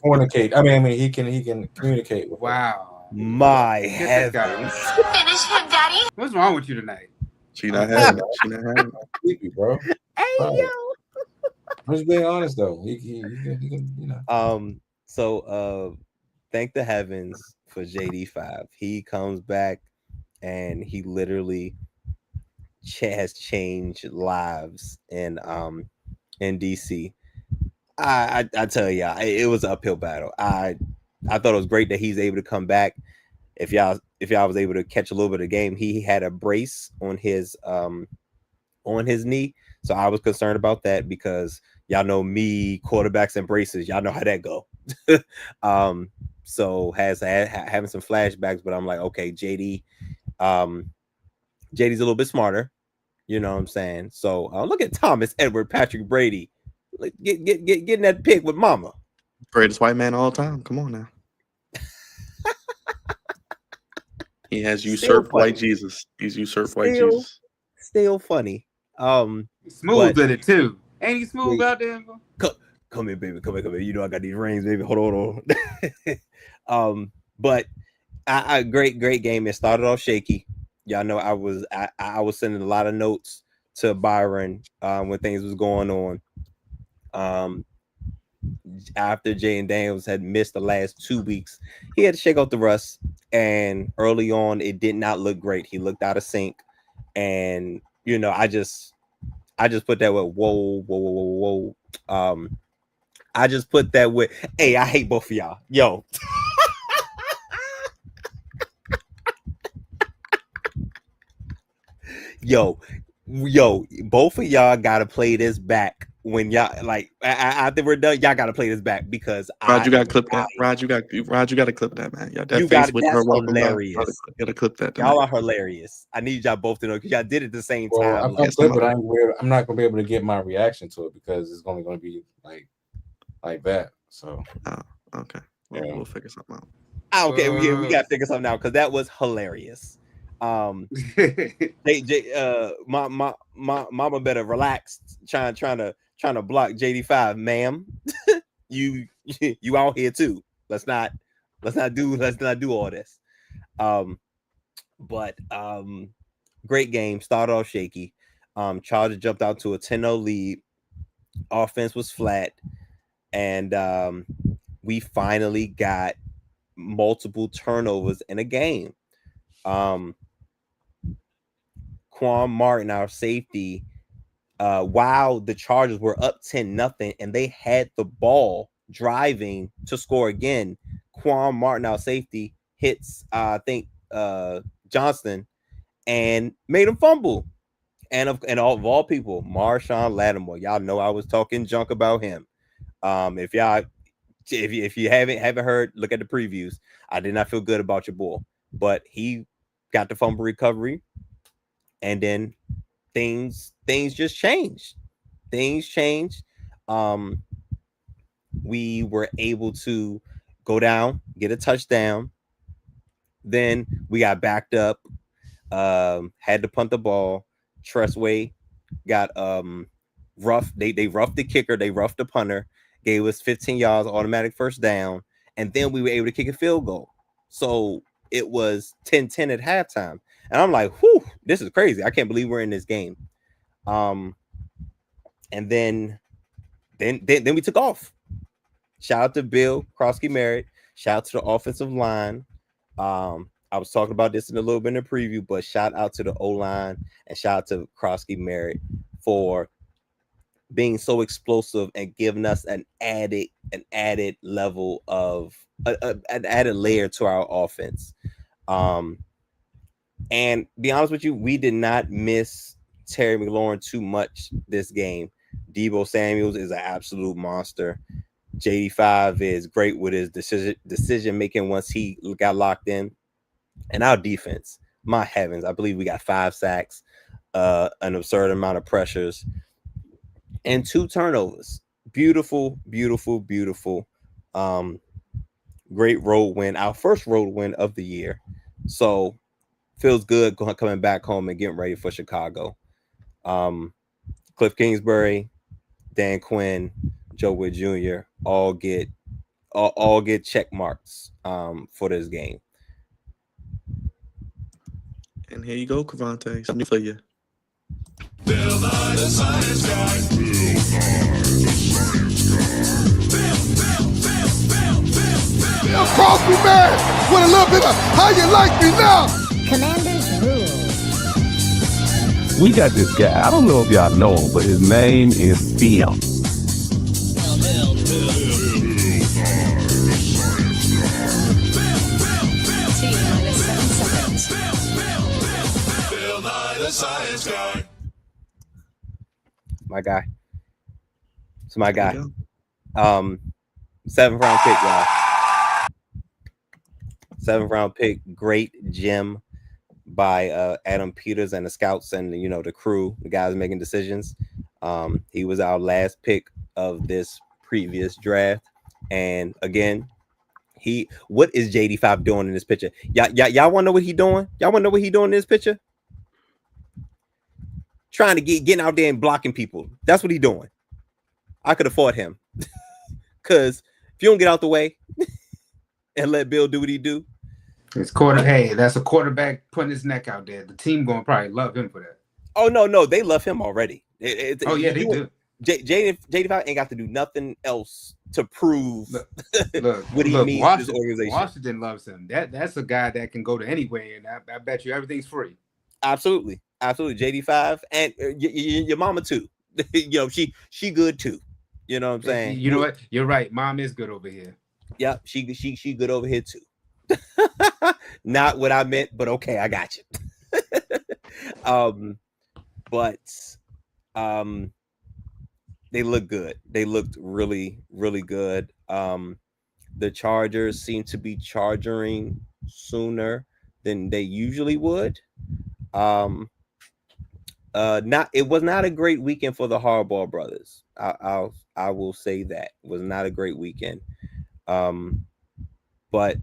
fornicate. I mean, he can communicate with her. Wow. My heavens. Finish him, Daddy. What's wrong with you tonight? She's not having it. She's not having it. Sleepy, bro. Hey yo. I'm just being honest though. He can, So thank the heavens for JD5. He comes back and he literally has changed lives in DC. I tell y'all, it was an uphill battle. I thought it was great that he's able to come back. If y'all was able to catch a little bit of the game, he had a brace on his knee. So I was concerned about that because y'all know me, quarterbacks and braces. Y'all know how that go. So having some flashbacks, but I'm like, okay, JD's a little bit smarter. You know what I'm saying? So look at Thomas Edward Patrick Brady getting that pick with mama. Greatest white man of all time. Come on now. He has usurped white Jesus. He's usurped white Jesus. Still funny. Smooth with it too. Ain't he smooth out there? Come here, baby. Come here. You know I got these rings, baby. Hold on. But I great game. It started off shaky. Y'all know I was sending a lot of notes to Byron when things was going on. After Jay and Daniels had missed the last 2 weeks, he had to shake out the rust. And early on, it did not look great. He looked out of sync. And I just put that with whoa. I just put that with, hey, I hate both of y'all. Yo. Yo, both of y'all gotta play this back when y'all like after we're done. Y'all gotta play this back because Rod, you gotta clip that. Rod, you gotta clip that, man. Yeah, that you face got with that's her walking hilarious. by. You gotta clip that. Y'all are hilarious. I need y'all both to know because y'all did it at the same time. I'm but I'm not gonna be able to get my reaction to it because it's only gonna be like that. So okay, we'll figure something out. Okay, we gotta figure something out because that was hilarious. Mama better relax trying to block JD5, ma'am. you out here too. Let's not do all this. But great game. Started off shaky. Chargers jumped out to a 10-0 lead. Offense was flat, and we finally got multiple turnovers in a game. Quan Martin, our safety, while the Chargers were up 10-0 and they had the ball driving to score again, Quan Martin, our safety, hits I think Johnston and made him fumble. And of all people, Marshawn Lattimore. Y'all know I was talking junk about him. If you haven't heard, look at the previews. I did not feel good about your boy, but he got the fumble recovery. And then things just changed. Things changed. We were able to go down, get a touchdown. Then we got backed up. Had to punt the ball. Tressway got They roughed the kicker, they roughed the punter, gave us 15 yards, automatic first down, and then we were able to kick a field goal. So it was 10-10 at halftime. And I'm like, whew, this is crazy. I can't believe we're in this game. And then we took off. Shout out to Bill Krosky Merritt. Shout out to the offensive line. I was talking about this in a little bit in the preview, but shout out to the O-line and shout out to Krosky Merritt for being so explosive and giving us an added level of an added layer to our offense. And be honest with you, we did not miss Terry McLaurin too much this game. Deebo Samuels is an absolute monster. JD5 is great with his decision making once he got locked in. And our defense, my heavens, I believe we got 5 sacks, an absurd amount of pressures, and 2 turnovers. Beautiful. Great road win, our first road win of the year. So feels good coming back home and getting ready for Chicago. Cliff Kingsbury, Dan Quinn, Joe Wood Jr. all get check marks for this game. And here you go, Cavante. Something for you. Bill Nye the Science Guy. Bill Crosby, man, with a little bit of how you like me now. Commander's Rule. We got this guy. I don't know if y'all know him, but his name is Bill. Bill Nye the Science Guy. My guy. It's my guy. 7th round pick, y'all. 7th round pick. Great gem by Adam Peters and the scouts and the crew, the guys making decisions. He was our last pick of this previous draft. And again, what is JD5 doing in this picture? Y'all want to know what he doing? Y'all want to know what he doing in this picture? Trying to getting out there and blocking people. That's what he doing. I could afford him. Because if you don't get out the way and let Bill do what he do. It's hey, that's a quarterback putting his neck out there. The team going to probably love him for that. Oh, no, they love him already. They do. JD5 ain't got to do nothing else to prove what he means to this organization. Washington loves him. That's a guy that can go to anywhere, and I bet you everything's free. Absolutely. JD5 and your mama too. She good too. You know what I'm saying? You know what? You're right. Mom is good over here. Yeah, she good over here too. Not what I meant, but okay, I got you. They look good. They looked really, really good. The Chargers seem to be charging sooner than they usually would. It was not a great weekend for the Harbaugh brothers. I will say that it was not a great weekend. But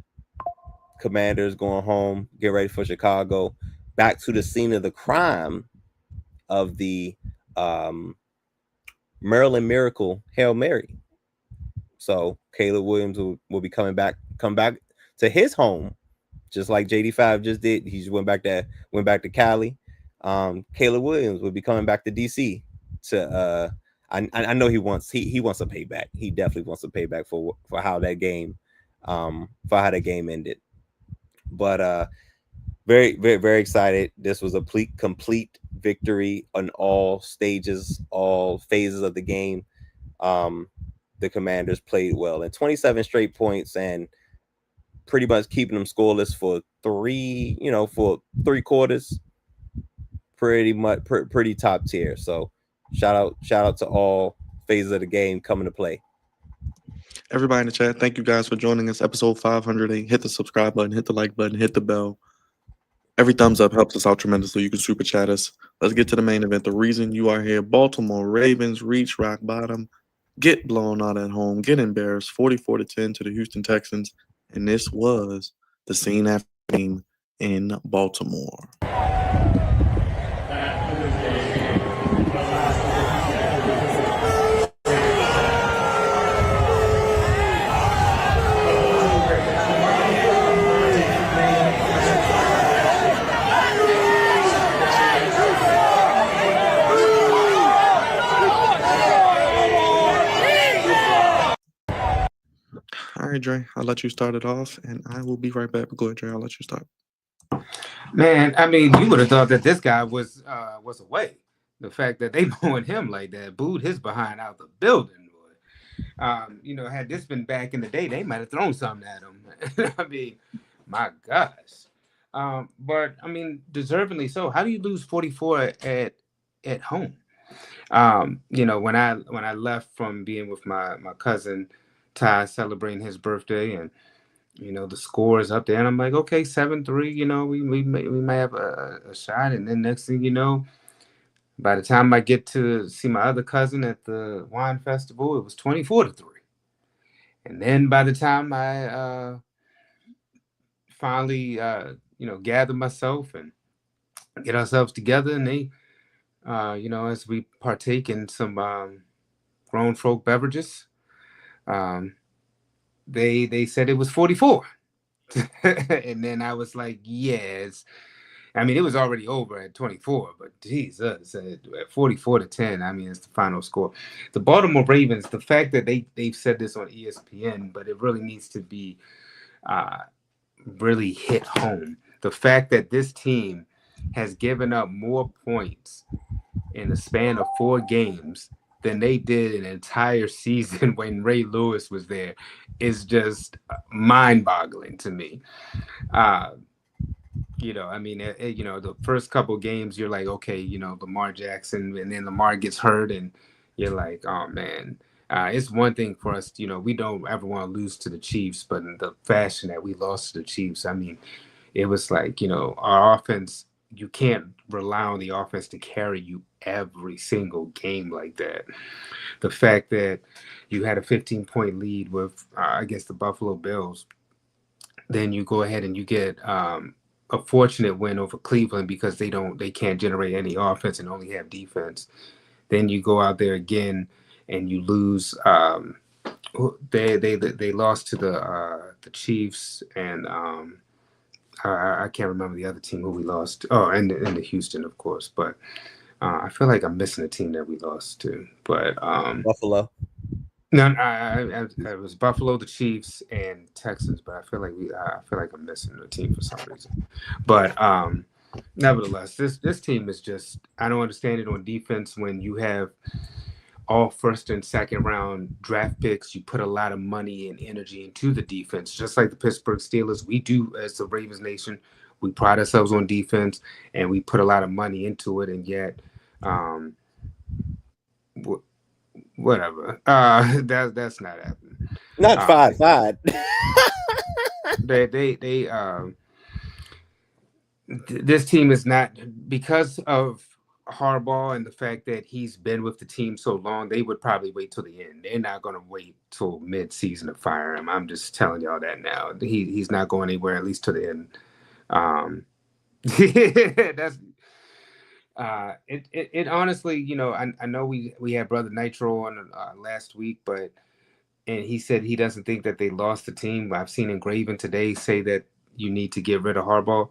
Commanders going home, get ready for Chicago, back to the scene of the crime of the Maryland Miracle Hail Mary. So Caleb Williams will be come back to his home, just like JD5 just did. He just went back to Cali. Caleb Williams will be coming back to DC to I know he wants a payback. He definitely wants a payback for how that game ended. But very, very, very excited. This was a complete victory on all stages, all phases of the game. The Commanders played well, and 27 straight points, and pretty much keeping them scoreless for three quarters. Pretty top tier. So shout out to all phases of the game coming to play. Everybody in the chat, thank you guys for joining us. Episode 508. Hit the subscribe button, hit the like button, hit the bell. Every thumbs up helps us out tremendously. You can super chat us. Let's get to the main event. The reason you are here: Baltimore Ravens reach rock bottom, get blown out at home, get embarrassed 44-10 to the Houston Texans. And this was the scene after game in Baltimore. right, Dre. I'll let you start it off, and I will be right back. But go ahead, Dre. I'll let you start. Man, I mean, you would have thought that this guy was away. The fact that they booed him like that, booed his behind out the building, boy. Had this been back in the day, they might have thrown something at him. I mean, my gosh. But I mean, deservingly so. How do you lose 44 at home? When I left from being with my cousin Ty celebrating his birthday, and the score is up there, and I'm like, okay, 7-3. We may have a shot, and then next thing you know, by the time I get to see my other cousin at the wine festival, it was 24-3. And then by the time I finally gather myself and get ourselves together, and they as we partake in some grown folk beverages, they said it was 44. And then I was like, yes. I mean, it was already over at 24, but Jesus, at 44-10, I mean, it's the final score. The Baltimore Ravens, the fact that they've said this on ESPN, but it really needs to be really hit home. The fact that this team has given up more points in the span of 4 games than they did an entire season when Ray Lewis was there is just mind-boggling to me. The first couple games, you're like, okay, Lamar Jackson, and then Lamar gets hurt, and you're like, oh man. It's one thing for us, we don't ever want to lose to the Chiefs, but in the fashion that we lost to the Chiefs, I mean, it was like, our offense, you can't rely on the offense to carry you every single game like that. The fact that you had a 15-point lead with against the Buffalo Bills, then you go ahead and you get a fortunate win over Cleveland because they can't generate any offense and only have defense. Then you go out there again and you lose. They lost to the Chiefs, and I can't remember the other team who we lost. Oh, and the Houston, of course. But I feel like I'm missing a team that we lost to. But Buffalo. No, it was Buffalo, the Chiefs, and Texans. But I feel like I'm missing a team for some reason. But nevertheless, this team is just, I don't understand it on defense. When you have all first and second round draft picks, you put a lot of money and energy into the defense, just like the Pittsburgh Steelers. We do, as the Ravens Nation, we pride ourselves on defense, and we put a lot of money into it, and yet whatever, that's not happening. Not 5-5. This team is not, because of Harbaugh and the fact that he's been with the team so long, they would probably wait till the end. They're not going to wait till mid-season to fire him. I'm just telling y'all that now. He's not going anywhere, at least to the end. That's it honestly, I know we had Brother Nitro on last week, and he said he doesn't think that they lost the team. I've seen Engraven today say that you need to get rid of Harbaugh.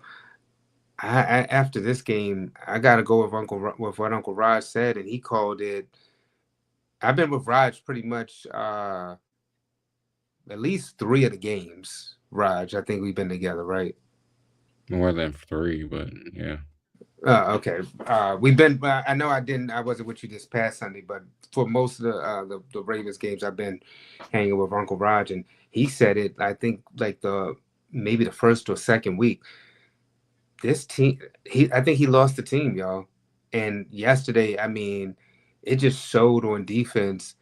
After this game, I gotta go with what Uncle Raj said, and he called it. I've been with Raj pretty much at least 3 of the games. Raj, I think we've been together, right? More than 3, but yeah. Okay. We've been. I know I wasn't with you this past Sunday, but for most of the Ravens games, I've been hanging with Uncle Raj, and he said it. I think like maybe the first or second week. This team, I think he lost the team, y'all. And yesterday, I mean, it just showed on defense.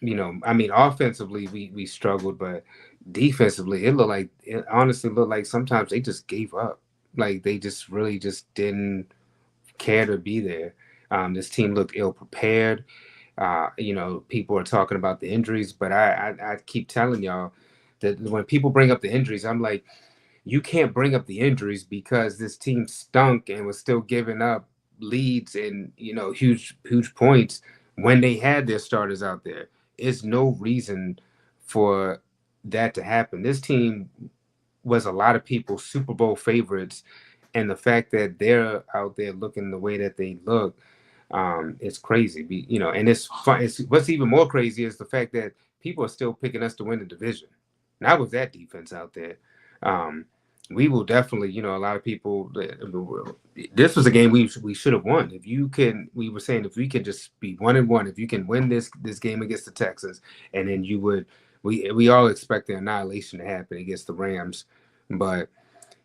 Offensively, we struggled, but defensively, it honestly looked like sometimes they just gave up. Like they just really just didn't care to be there. This team looked ill prepared. People are talking about the injuries, but I keep telling y'all that when people bring up the injuries, I'm like, you can't bring up the injuries because this team stunk and was still giving up leads and huge points when they had their starters out there. It's no reason for that to happen. This team was a lot of people's Super Bowl favorites, and the fact that they're out there looking the way that they look, it's crazy. And it's fun. What's even more crazy is the fact that people are still picking us to win the division. Not with that defense out there. We will definitely, a lot of people. This was a game we should have won. We were saying if we could just be 1-1, if you can win this game against the Texans, and then you would. We all expect the annihilation to happen against the Rams, but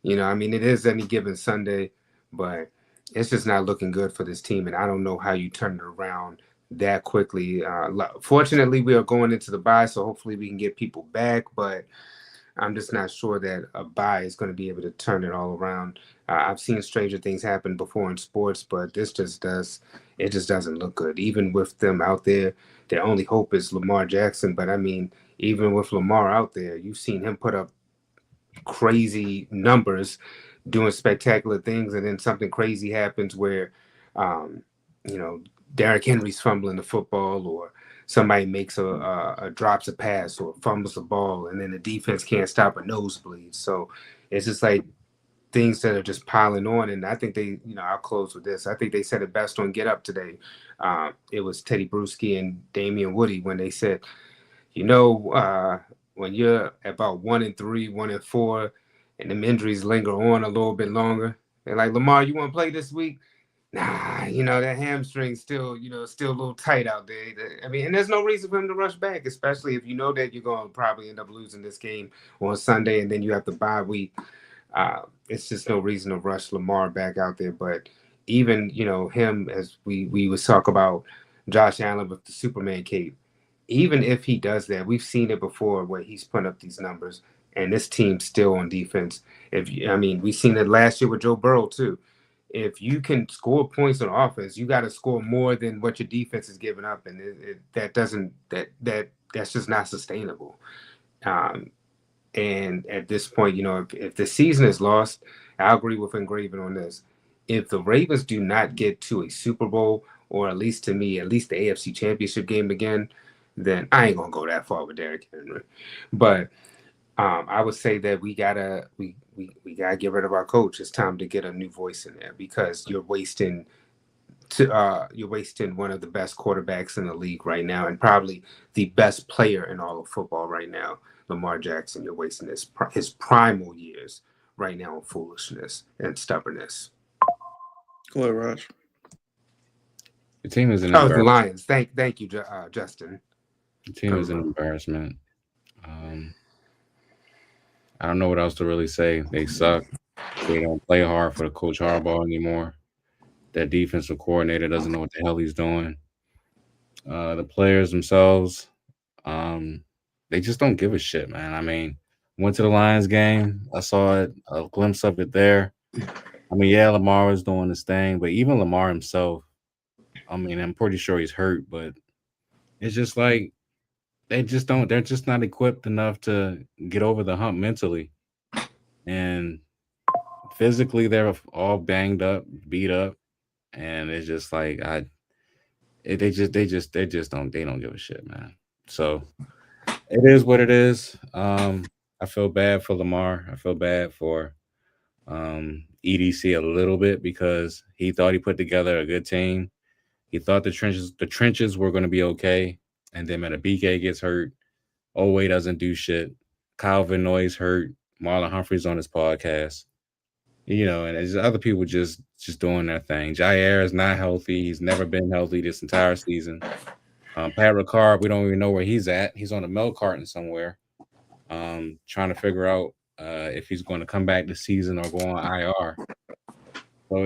it is any given Sunday, but it's just not looking good for this team, and I don't know how you turn it around that quickly. Fortunately, we are going into the bye, so hopefully we can get people back, but I'm just not sure that a bye is going to be able to turn it all around. I've seen stranger things happen before in sports, but it just doesn't look good. Even with them out there, their only hope is Lamar Jackson, but even with Lamar out there, you've seen him put up crazy numbers doing spectacular things, and then something crazy happens where Derrick Henry's fumbling the football, or somebody makes a drops a pass or fumbles the ball, and then the defense can't stop a nosebleed. So it's just like things that are just piling on. And I think I'll close with this. I think they said it best on Get Up today. It was Teddy Bruschi and Damian Woody when they said, when you're about 1-3, 1-4, and them injuries linger on a little bit longer, they're like, Lamar, you want to play this week? Nah, that hamstring's still a little tight out there. And there's no reason for him to rush back, especially if you know that you're going to probably end up losing this game on Sunday, and then you have the bye week. It's just no reason to rush Lamar back out there. But even, him, as we would talk about Josh Allen with the Superman cape, even if he does that, we've seen it before where he's put up these numbers, and this team's still on defense. We've seen it last year with Joe Burrow too. If you can score points on offense, you got to score more than what your defense is giving up, and that's just not sustainable. And at this point, if the season is lost, I agree with Engraven on this. If the Ravens do not get to a Super Bowl, or at least the AFC Championship game again, then I ain't gonna go that far with Derrick Henry. But I would say that we gotta get rid of our coach. It's time to get a new voice in there, because you're wasting one of the best quarterbacks in the league right now, and probably the best player in all of football right now, Lamar Jackson. You're wasting his primal years right now on foolishness and stubbornness. Go ahead, Raj. The team is an the embarrassment. Lions. Thank you, Justin. The team is an embarrassment. I don't know what else to really say. They suck. They don't play hard for the Coach Harbaugh anymore. That defensive coordinator doesn't know what the hell he's doing. The players themselves, they just don't give a shit, man. Went to the Lions game. I saw a glimpse of it there. Lamar was doing his thing, but even Lamar himself, I'm pretty sure he's hurt, but it's just like they're just not equipped enough to get over the hump mentally. And physically they're all banged up, beat up, and it's just like they don't give a shit, man. So it is what it is. I feel bad for Lamar. I feel bad for EDC a little bit, because he thought he put together a good team. He thought the trenches were going to be okay, and then when BK gets hurt, Oway doesn't do shit. Kyle Van Noy's hurt. Marlon Humphrey's on his podcast. And there's other people just doing their thing. Jair is not healthy. He's never been healthy this entire season. Pat Ricard, we don't even know where he's at. He's on a milk carton somewhere, trying to figure out if he's going to come back this season or go on IR. So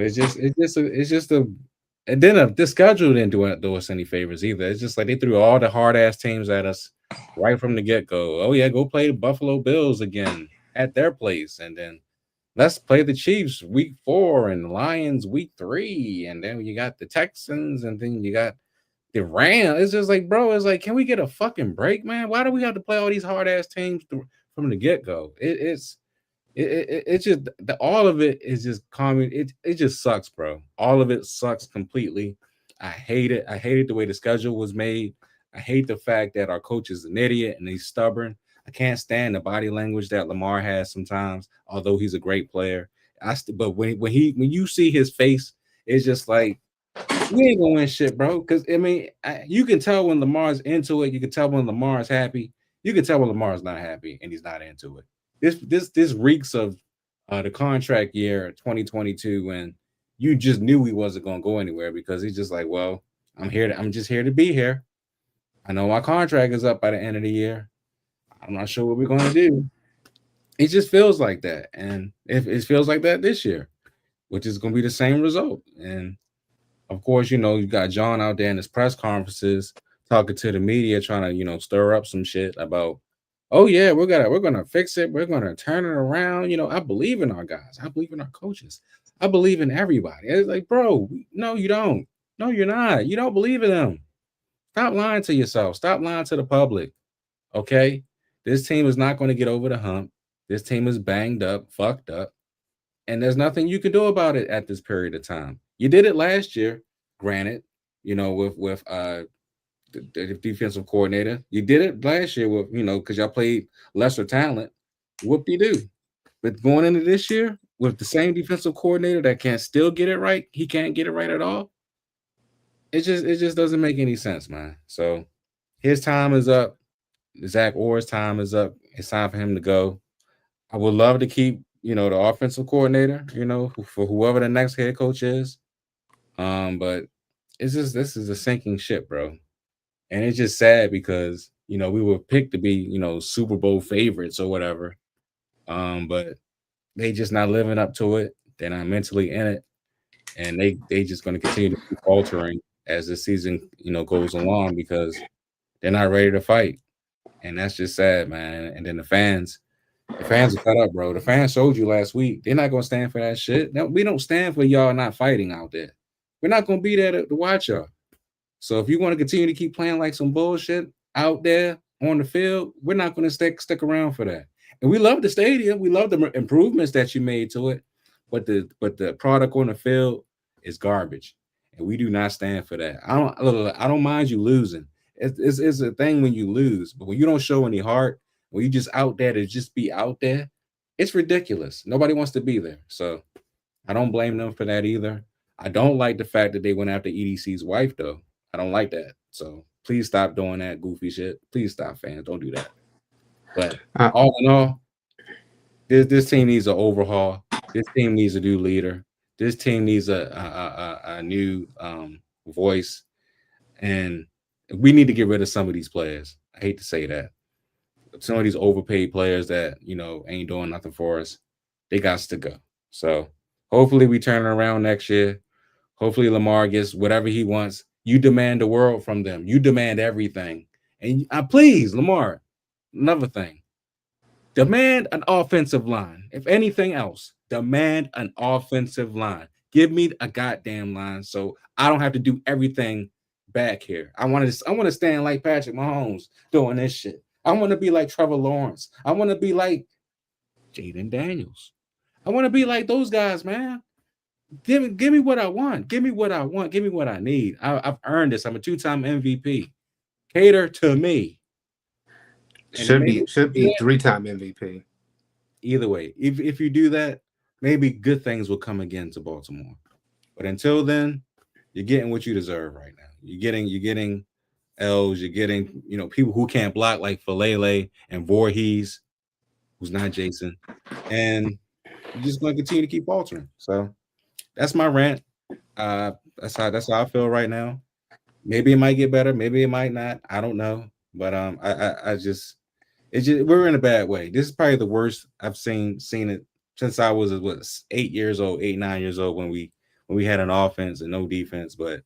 and then the schedule didn't do us any favors either. It's just like they threw all the hard ass teams at us right from the get go. Oh yeah, go play the Buffalo Bills again at their place, and then let's play the Chiefs week 4 and the Lions week 3, and then you got the Texans, and then you got the Rams. It's just like, bro, it's like, can we get a fucking break, man? Why do we have to play all these hard ass teams from the get go? It's just all of it is just common. It just sucks, bro. All of it sucks completely. I hate it. I hated the way the schedule was made. I hate the fact that our coach is an idiot and he's stubborn. I can't stand the body language that Lamar has sometimes, although he's a great player. But when you see his face, it's just like We ain't gonna win shit, bro. Because I mean, you can tell when Lamar's into it. You can tell when Lamar's happy. You can tell when Lamar's not happy and he's not into it. This reeks of the contract year 2022 when you just knew he wasn't gonna go anywhere because he's just like, well, I'm just here to be here. I know my contract is up by the end of the year. I'm not sure what we're gonna do. It just feels like that, and if it feels like that this year, which is gonna be the same result. And of course, you got John out there in his press conferences talking to the media, trying to, stir up some shit about, oh yeah, we're gonna fix it, we're gonna turn it around. I believe in our guys, I believe in our coaches, I believe in everybody. It's like, bro, no, you don't. No, you're not. You don't believe in them. Stop lying to yourself. Stop lying to the public. Okay? This team is not going to get over the hump. This team is banged up, fucked up, and there's nothing you can do about it at this period of time. You did it last year, granted, with the defensive coordinator. You did it last year with, because y'all played lesser talent. Whoop-de-doo. But going into this year with the same defensive coordinator that can't still get it right, he can't get it right at all. It just doesn't make any sense, man. So his time is up. Zach Orr's time is up. It's time for him to go. I would love to keep, the offensive coordinator, for whoever the next head coach is. But this is a sinking ship, bro. And it's just sad because, we were picked to be, Super Bowl favorites or whatever. But they just not living up to it. They're not mentally in it. And they just going to continue to keep altering as the season, goes along because they're not ready to fight. And that's just sad, man. And then the fans are cut up, bro. The fans showed you last week. They're not going to stand for that shit. No, we don't stand for y'all not fighting out there. We're not going to be there to watch y'all. So if you want to continue to keep playing like some bullshit out there on the field, we're not going to stick around for that. And we love the stadium. We love the improvements that you made to it. But the product on the field is garbage. And we do not stand for that. I don't mind you losing. It's a thing when you lose, but when you don't show any heart, when you just out there to just be out there, it's ridiculous. Nobody wants to be there. So I don't blame them for that either. I don't like the fact that they went after EDC's wife, though. I don't like that. So please stop doing that goofy shit. Please stop, fans. Don't do that. But all in all, this team needs an overhaul. This team needs a new leader. This team needs a new voice. And we need to get rid of some of these players. I hate to say that. Some of these overpaid players that, ain't doing nothing for us, they got to go. So hopefully we turn it around next year. Hopefully Lamar gets whatever he wants. You demand the world from them. You demand everything. And please, Lamar, another thing. Demand an offensive line. If anything else, demand an offensive line. Give me a goddamn line so I don't have to do everything back here. I want to stand like Patrick Mahomes doing this shit. I want to be like Trevor Lawrence. I want to be like Jaden Daniels. I want to be like those guys, man. Give me what I want. Give me what I want. Give me what I need. I've earned this. I'm a 2-time MVP. Cater to me. Should be 3-time MVP. Either way, if you do that, maybe good things will come again to Baltimore. But until then, you're getting what you deserve right now. You're getting L's. You're getting people who can't block like Falele and Voorhees, who's not Jason, and you're just going to continue to keep faltering. So that's my rant. That's how I feel right now. Maybe it might get better. Maybe it might not. I don't know. But we're in a bad way. This is probably the worst I've seen it since I was 8 years old, 9 years old when we had an offense and no defense. But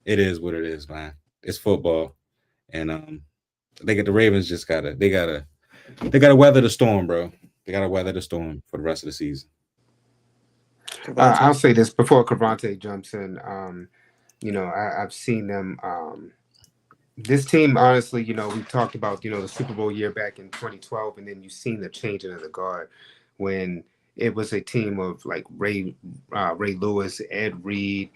it is what it is, man. It's football, and the Ravens just gotta weather the storm, bro. They gotta weather the storm for the rest of the season. I'll say this before Cavante jumps in. I've seen them. This team, honestly, we talked about, the Super Bowl year back in 2012, and then you've seen the changing of the guard when it was a team of like Ray Lewis, Ed Reed,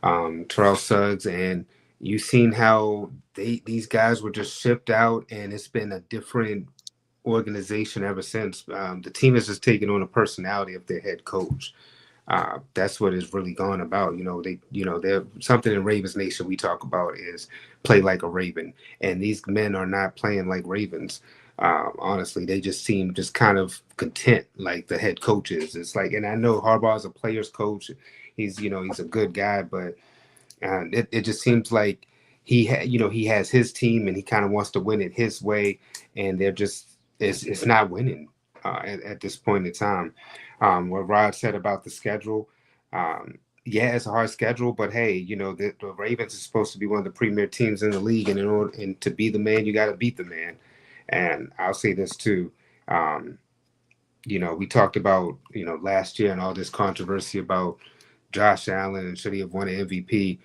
Terrell Suggs, and you've seen how these guys were just shipped out, and it's been a different organization ever since. The team has just taken on a personality of their head coach. That's what it's really gone about. They're something in Ravens Nation we talk about is play like a Raven, and these men are not playing like Ravens. Honestly, they just seem just kind of content, like the head coaches. It's like, and I know Harbaugh's a player's coach. He's a good guy, but it just seems like he has his team and he kind of wants to win it his way, and they're just it's not winning at this point in time. What Rod said about the schedule, yeah, it's a hard schedule, but hey, the Ravens is supposed to be one of the premier teams in the league, and and to be the man, you got to beat the man. And I'll say this too. We talked about last year and all this controversy about Josh Allen and should he have won an MVP.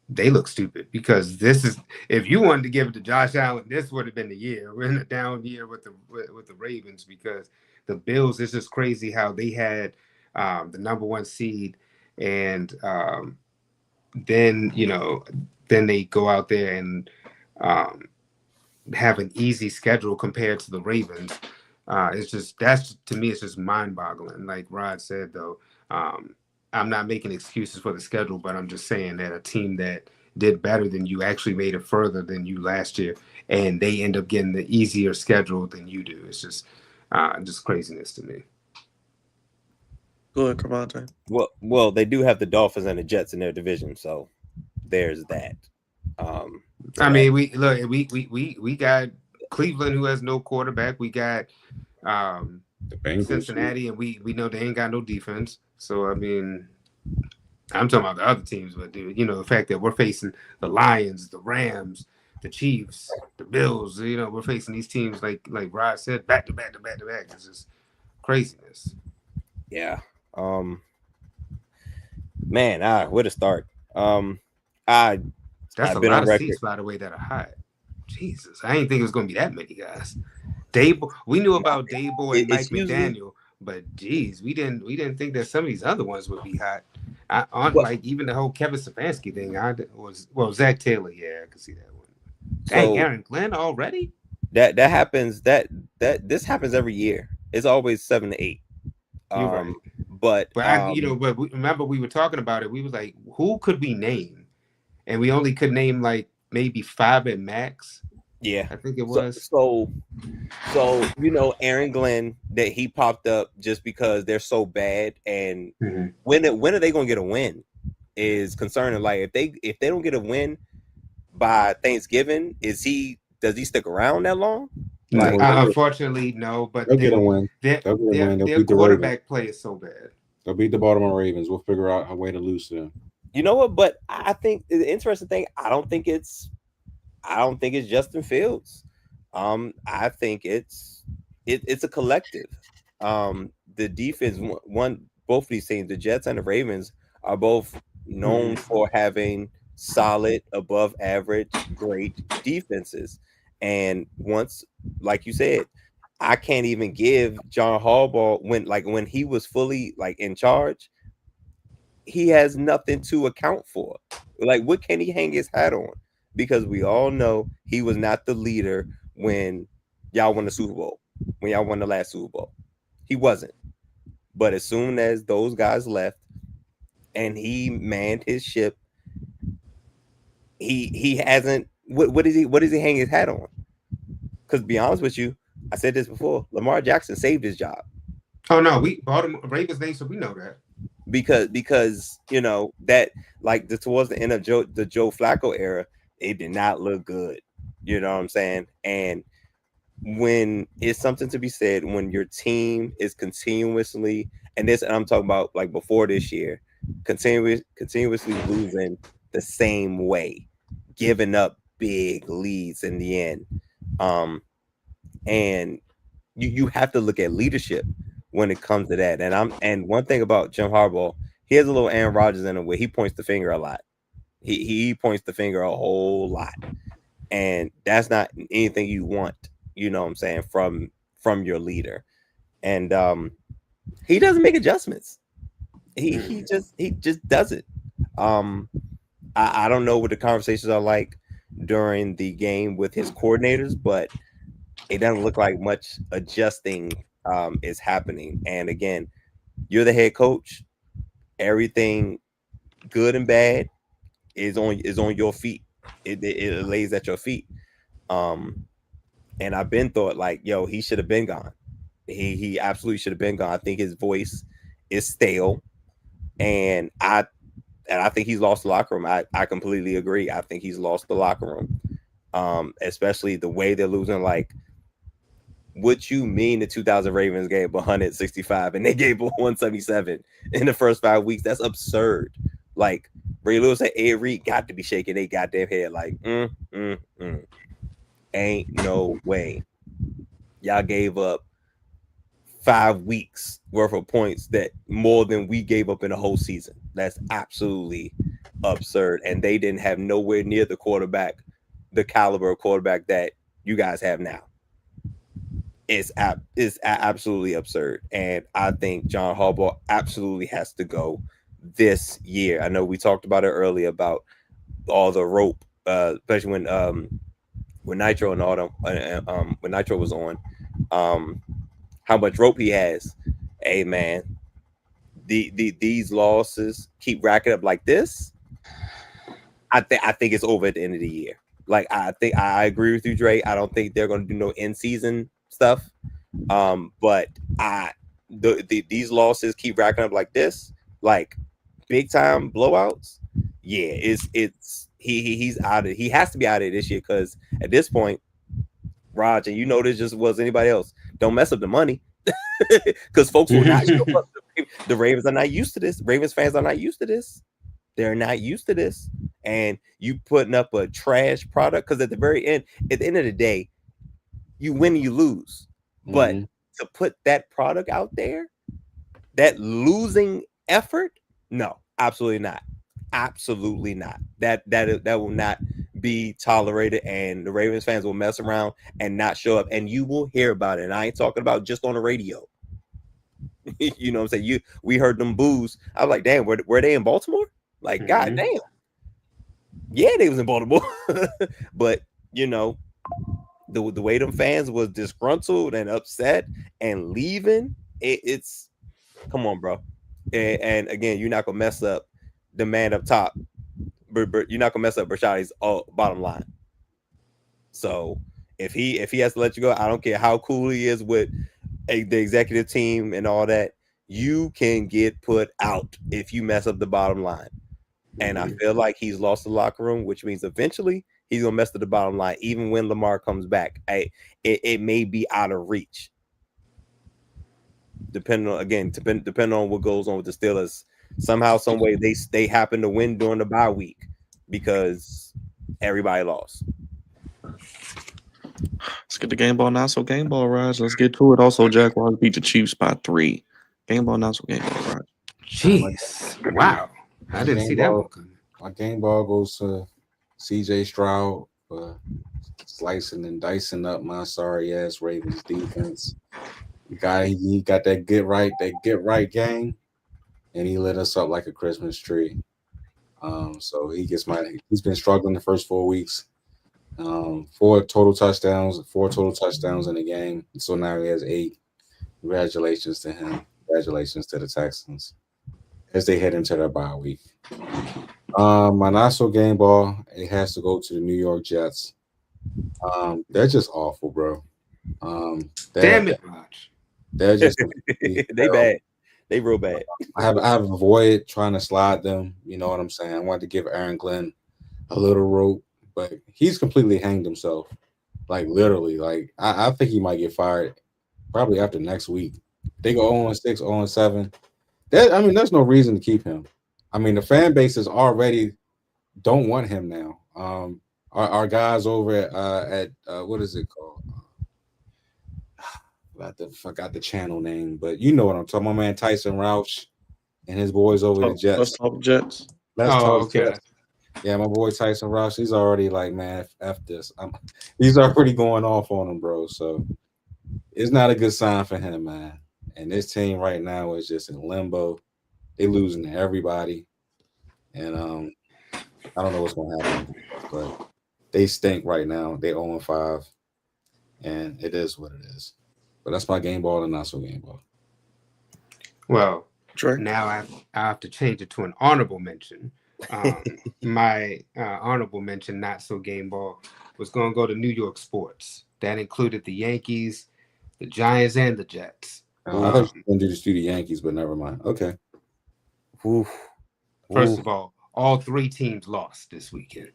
They look stupid because this is, if you wanted to give it to Josh Allen, this would have been the year. We're in a down year with the Ravens because the Bills, it's just crazy how they had the number one seed, and then then they go out there and have an easy schedule compared to the Ravens. That's to me, it's just mind-boggling. Like Rod said, though, I'm not making excuses for the schedule, but I'm just saying that a team that did better than you actually made it further than you last year, and they end up getting the easier schedule than you do. It's just craziness to me. Go ahead, Cravante. Well, they do have the Dolphins and the Jets in their division, so there's that. I mean, we got Cleveland, who has no quarterback. We got Cincinnati, and we know they ain't got no defense. So I mean, I'm talking about the other teams, but the fact that we're facing the Lions, the Rams, the Chiefs, the Bills, we're facing these teams like Rod said, back to back to back to back. It's just craziness. Yeah. Man, where to start? That's a lot of seats, by the way, that are hot. Jesus, I didn't think it was going to be that many guys. Dable, we knew about Dable and Mike McDaniel, but geez, we didn't think that some of these other ones would be hot. Like even the whole Kevin Stefanski thing, Zach Taylor, yeah, I can see that one. Dang, Aaron Glenn already? That happens. This happens every year. It's always 7 to 8. You're right. But remember we were talking about it. We was like, who could we name? And we only could name like maybe 5 at max. Yeah, I think it was. So Aaron Glenn, that he popped up just because they're so bad, and when are they going to get a win is concerning. Like if they don't get a win by Thanksgiving, does he stick around that long? Like, unfortunately, no. But they'll get a win. Their quarterback play is so bad. They'll beat the Baltimore Ravens. We'll figure out a way to lose to them. You know what? But I think the interesting thing, I don't think it's Justin Fields. I think it's a collective. The defense, both of these teams, the Jets and the Ravens, are both known for having solid, above average, great defenses. And once, like you said, I can't even give John Harbaugh when he was fully in charge, he has nothing to account for. Like, what can he hang his hat on? Because we all know he was not the leader when y'all won the Super Bowl, when y'all won the last Super Bowl. He wasn't. But as soon as those guys left and he manned his ship, he hasn't. What does he hang his hat on? Because to be honest with you, I said this before, Lamar Jackson saved his job. Oh no, Baltimore Ravens Nation, we know that. Because that towards the end of the Joe Flacco era, it did not look good. You know what I'm saying? And when it's something to be said, when your team is continuously, and I'm talking about before this year, continuously losing the same way, giving up big leads in the end. And you have to look at leadership when it comes to that. And one thing about Jim Harbaugh, he has a little Aaron Rodgers in a way. He points the finger a lot. He points the finger a whole lot. And that's not anything you want, you know what I'm saying, from your leader. And he doesn't make adjustments. He just does it. I don't know what the conversations are like during the game with his coordinators, but it doesn't look like much adjusting is happening. And again, You're the head coach. Everything good and bad is on your feet. It lays at your feet. And I've been thought like, yo, he should have been gone. He absolutely should have been gone. I think his voice is stale, and I think he's lost the locker room. I completely agree. I think he's lost the locker room. Especially the way they're losing. Like, what you mean the 2000 Ravens gave 165 and they gave 177 in the first 5 weeks? That's absurd. Like, Ray Lewis and Ed Reed got to be shaking their goddamn head like, ain't no way. Y'all gave up 5 weeks worth of points, that more than we gave up in a whole season. That's absolutely absurd. And they didn't have nowhere near the quarterback, the caliber of quarterback that you guys have now. It's absolutely absurd. And I think John Harbaugh absolutely has to go this year. I know we talked about it earlier about all the rope, especially when Nitro and all them, when Nitro was on, how much rope he has. Hey man, these losses keep racking up like this. I think it's over at the end of the year. Like, I think I agree with you, Dre. I don't think they're going to do no in season stuff. But these losses keep racking up like this, like big time blowouts. Yeah, he's out of. He has to be out of it this year, because at this point, Raj, and you know this just was anybody else, don't mess up the money, because folks will not show up. The Ravens are not used to this. Ravens fans are not used to this. They're not used to this. And you putting up a trash product, because at the end of the day, you win and you lose. But to put that product out there, that losing effort, no, absolutely not. Absolutely not. That will not be tolerated, and the Ravens fans will mess around and not show up, and you will hear about it. And I ain't talking about just on the radio. You know what I'm saying? We heard them boos. I was like, damn, were they in Baltimore? Like, god damn. Yeah, they was in Baltimore. But you know, the way them fans was disgruntled and upset and leaving, it's come on, bro. And again, you're not gonna mess up the man up top, but you're not gonna mess up Rashadi's bottom line. So if he has to let you go, I don't care how cool he is with the executive team and all that, you can get put out if you mess up the bottom line. And I feel like he's lost the locker room, which means eventually he's gonna mess up the bottom line. Even when Lamar comes back, it may be out of reach. Depending on what goes on with the Steelers, somehow, some way they happen to win during the bye week because everybody lost. Let's get the game ball now. So game ball, Raj. Let's get to it. Also, Jaguars beat the Chiefs by 3. Game ball now. So game ball, Raj. Jeez, wow! I didn't see that one coming. My game ball goes to CJ Stroud for slicing and dicing up my sorry ass Ravens defense. He got that get right game, and he lit us up like a Christmas tree. So he's been struggling the first 4 weeks. 4 total touchdowns in the game. So now he has 8. Congratulations to him. Congratulations to the Texans as they head into their bye week. My not so game ball, it has to go to the New York Jets. They're just awful, bro. Damn it, Raj. They're just they bad. They real bad. I have avoided trying to slide them. You know what I'm saying? I wanted to give Aaron Glenn a little rope, but he's completely hanged himself. Like literally. Like I think he might get fired probably after next week. They go 0-6, 0-7. There's no reason to keep him. I mean, the fan bases already don't want him now. Our guys over at what is it called? Forgot the channel name, but you know what I'm talking about. My man Tyson Roush and his boys over the Jets. Let's talk Jets. Jets. Yeah, my boy Tyson Roush, he's already like, man, F this. He's already going off on him, bro. So it's not a good sign for him, man. And this team right now is just in limbo. They losing to everybody. And I don't know what's gonna happen, but they stink right now. They 0-5. And it is what it is. But that's my game ball and not so game ball. Well, Trey? now I have to change it to an honorable mention. My honorable mention, not so game ball, was going to go to New York sports. That included the Yankees, the Giants, and the Jets. I thought you were going to just do the Yankees, but never mind. Okay. Oof. First of all three teams lost this weekend.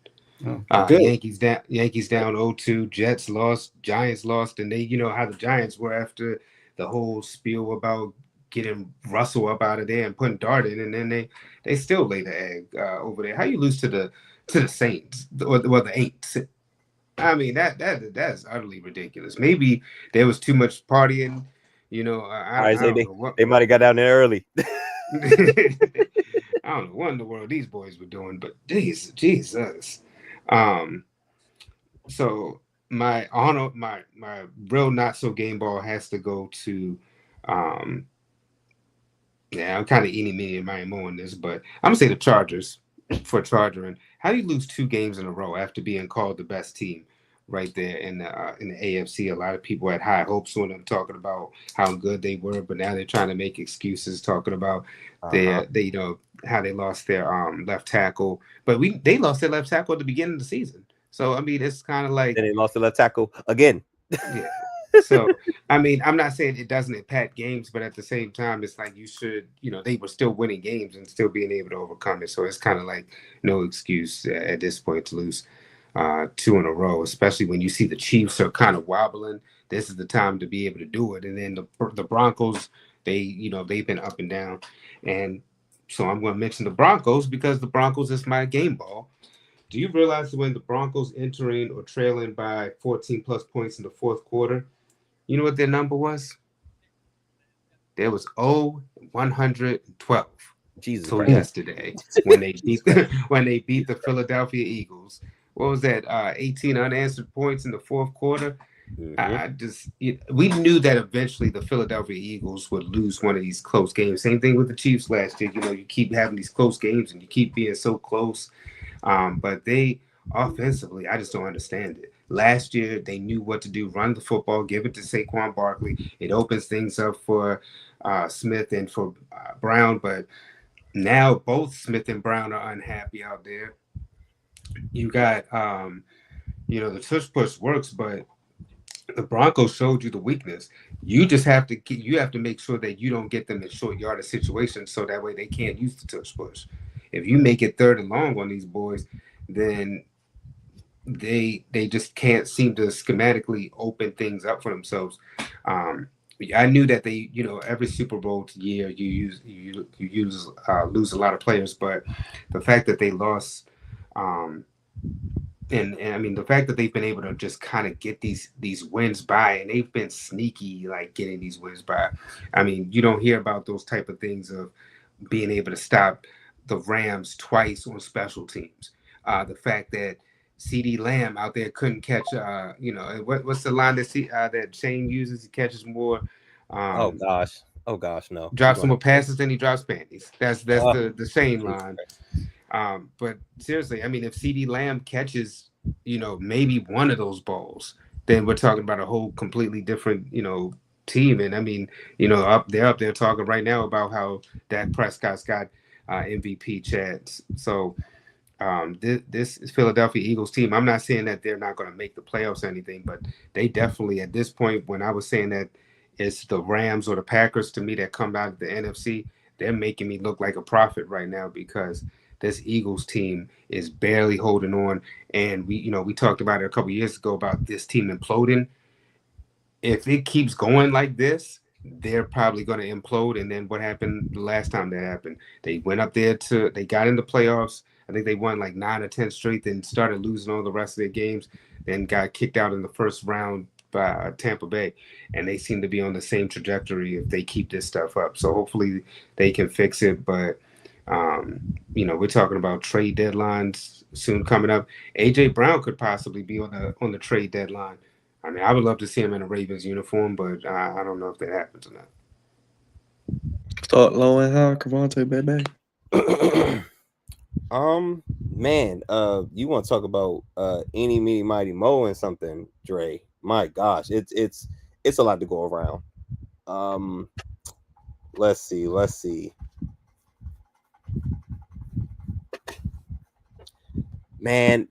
Oh, good. Yankees down 0-2, Jets lost, Giants lost, and they, you know how the Giants were after the whole spiel about getting Russell up out of there and putting Dart in, and then they still laid the egg over there. How you lose to the Saints or the Aints? I mean that's utterly ridiculous. Maybe there was too much partying, you know. I don't know what they might have got down there early. I don't know what in the world these boys were doing, but Jesus. So my real not so game ball has to go to I'm kind of eeny meeny miny mo on this, but I'm gonna say the Chargers for Chargering. How do you lose 2 games in a row after being called the best team right there in the AFC? A lot of people had high hopes on them, talking about how good they were, but now they're trying to make excuses, talking about they you know how they lost their left tackle, but they lost their left tackle at the beginning of the season. So I mean, it's kind of like then they lost the left tackle again. Yeah. So I mean, I'm not saying it doesn't impact games, but at the same time, it's like you should, you know, they were still winning games and still being able to overcome it. So it's kind of like no excuse at this point to lose 2 in a row, especially when you see the Chiefs are kind of wobbling. This is the time to be able to do it. And then the Broncos, they've been up and down. And so I'm going to mention the Broncos because the Broncos is my game ball. Do you realize when the Broncos entering or trailing by 14 plus points in the fourth quarter, you know what their number was? There was 112. Jesus So Christ. yesterday when they beat the Philadelphia Eagles. What was that? 18 unanswered points in the fourth quarter. We knew that eventually the Philadelphia Eagles would lose one of these close games. Same thing with the Chiefs last year. You know, you keep having these close games and you keep being so close. But they offensively, I just don't understand it. Last year, they knew what to do: run the football, give it to Saquon Barkley. It opens things up for Smith and for Brown. But now both Smith and Brown are unhappy out there. You got, the tush push works, but the Broncos showed you the weakness. You just have to make sure that you don't get them in short yardage situations, so that way they can't use the tush push. If you make it 3rd and long on these boys, then they just can't seem to schematically open things up for themselves. I knew that they, every Super Bowl year you lose a lot of players, but the fact that they lost, and I mean the fact that they've been able to just kind of get these wins by, and they've been sneaky like getting these wins by. I mean, you don't hear about those type of things of being able to stop the Rams twice on special teams. The fact that CD Lamb out there couldn't catch, what's the line that Shane uses? He catches more. Oh gosh, no. Drops more passes than he drops panties. That's the Shane line. But seriously, I mean, if CD Lamb catches, maybe one of those balls, then we're talking about a whole completely different, team. And I mean, they're up there talking right now about how Dak Prescott's got MVP chance. So this Philadelphia Eagles team, I'm not saying that they're not going to make the playoffs or anything, but they definitely, at this point, when I was saying that it's the Rams or the Packers to me that come out of the NFC, they're making me look like a prophet right now, because this Eagles team is barely holding on. And we talked about it a couple years ago about this team imploding. If it keeps going like this, they're probably going to implode. And then what happened the last time that happened? They went up there they got in the playoffs. I think they won like 9 or 10 straight, then started losing all the rest of their games, then got kicked out in the first round by Tampa Bay. And they seem to be on the same trajectory if they keep this stuff up. So hopefully they can fix it. But, we're talking about trade deadlines soon coming up. A.J. Brown could possibly be on the trade deadline. I mean, I would love to see him in a Ravens uniform, but I don't know if that happens or not. Start low and high, Cavante, baby. Man, you want to talk about eeny, meeny, mighty, mo and something, Dre? My gosh, it's a lot to go around. Let's see. Man,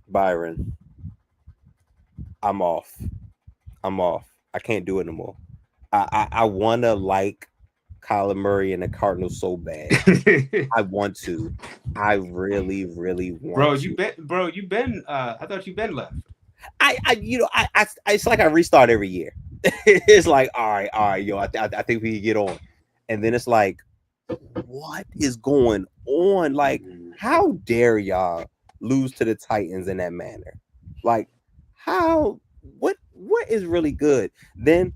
Byron, I'm off. I can't do it no more. I wanna like Kyler Murray and the Cardinals so bad. I want to. I really, really want Bro, to. you've been I thought you've been left. I it's like I restart every year. It's like, all right, yo, I think we can get on. And then it's like, what is going on? Like, how dare y'all lose to the Titans in that manner? Like, what is really good? Then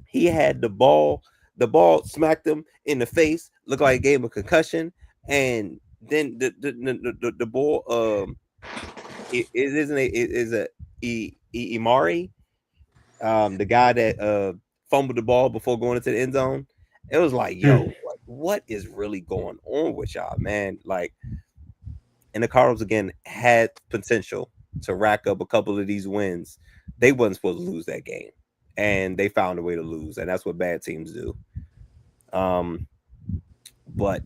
he had the ball smacked him in the face, looked like it gave him a concussion, and then the ball it is a Imari, the guy that fumbled the ball before going into the end zone. It was like, yo, like, what is really going on with y'all, man? Like, and the Cardinals again had potential to rack up a couple of these wins. They wasn't supposed to lose that game, and they found a way to lose, and that's what bad teams do. But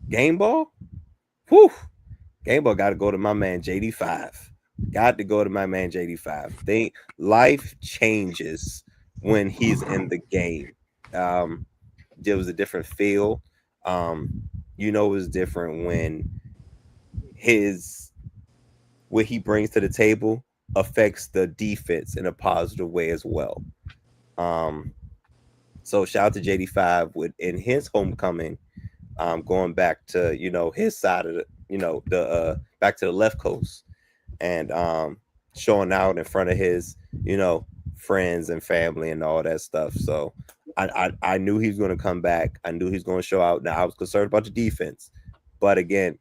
game ball, whew, game ball got to go to my man JD5. Got to go to my man JD5. Life changes when he's in the game. There was a different feel. It was different when what he brings to the table affects the defense in a positive way as well. So shout out to JD5 in his homecoming, going back to his side of the back to the left coast, and showing out in front of his friends and family and all that stuff. So I knew he was going to come back. I knew he was going to show out. Now I was concerned about the defense, but again,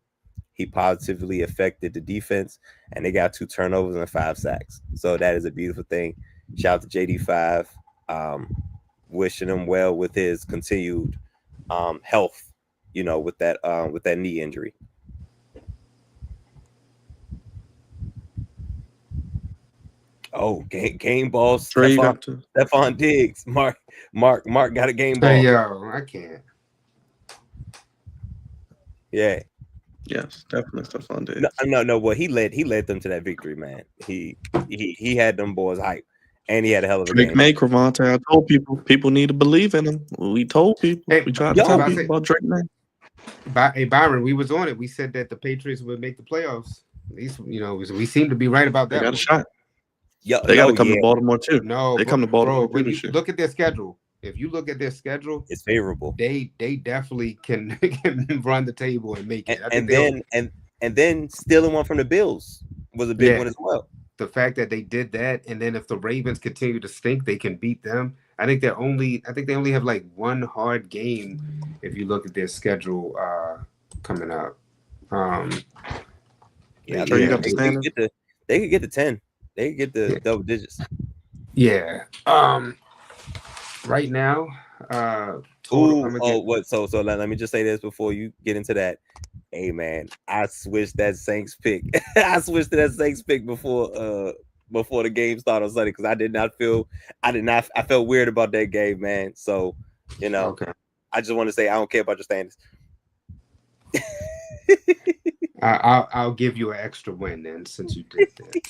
he positively affected the defense, and they got 2 turnovers and 5 sacks. So that is a beautiful thing. Shout out to JD5. Wishing him well with his continued health, with that knee injury. Oh, game ball. Stephon Diggs. Mark got a game ball. Hey, yo, I can't. Yeah. Yes, definitely Stephon Diggs. No. Well, he led them to that victory, man. He had them boys hype, and he had a hell of a Drake game. May, Cravante. I told people need to believe in him. We told people. We tried to tell people about Drake May. Hey, Byron, we was on it. We said that the Patriots would make the playoffs. At least, we seem to be right about that. They got a shot. Yo, they got to come to Baltimore too. No, they come to Baltimore. Bro, when you look at their schedule, if you look at their schedule, it's favorable. They definitely can run the table and make it. And then stealing one from the Bills was a big one as well. The fact that they did that, and then if the Ravens continue to stink, they can beat them. I think they only have like one hard game if you look at their schedule coming up. They could get to 10. They could get the double digits. Yeah. Right now, total. So let me just say this before you get into that. Hey man, I switched that Saints pick. I switched to that Saints pick before the game started on Sunday because I felt weird about that game, man. So okay. I just want to say I don't care about your standings. I'll give you an extra win then since you did that.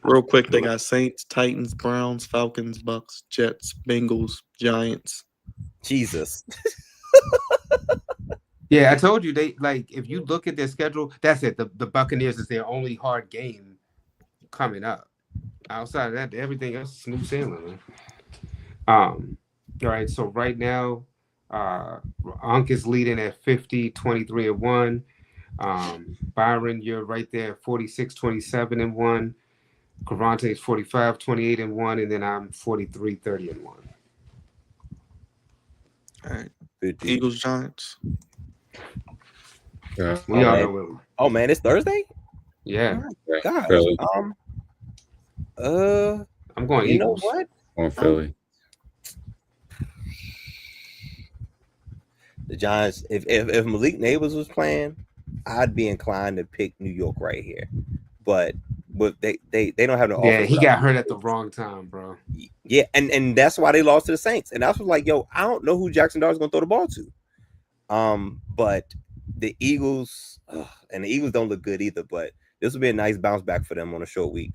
Real quick, they got Saints, Titans, Browns, Falcons, Bucks, Jets, Bengals, Giants. Jesus. Yeah, I told you if you look at their schedule, that's it. The Buccaneers is their only hard game coming up. Outside of that, everything else is smooth sailing. All right, so right now, Ankh is leading at 50, 23-1. Byron, you're right there, 46, 27-1. Cravante is 45, 28-1, and then I'm 43, 30-1. All right. Eagles, Giants. We all know. Oh man, it's Thursday. Yeah. Gosh. I'm going you Eagles. Know what? On Philly. The Giants. If Malik Neighbors was playing, I'd be inclined to pick New York right here. But but they don't have no Yeah, offense. he got hurt at the wrong time, bro. Yeah, and that's why they lost to the Saints. And that's was like, yo, I don't know who Jackson Dart's gonna throw the ball to. But the Eagles, and the Eagles don't look good either. But this would be a nice bounce back for them on a short week.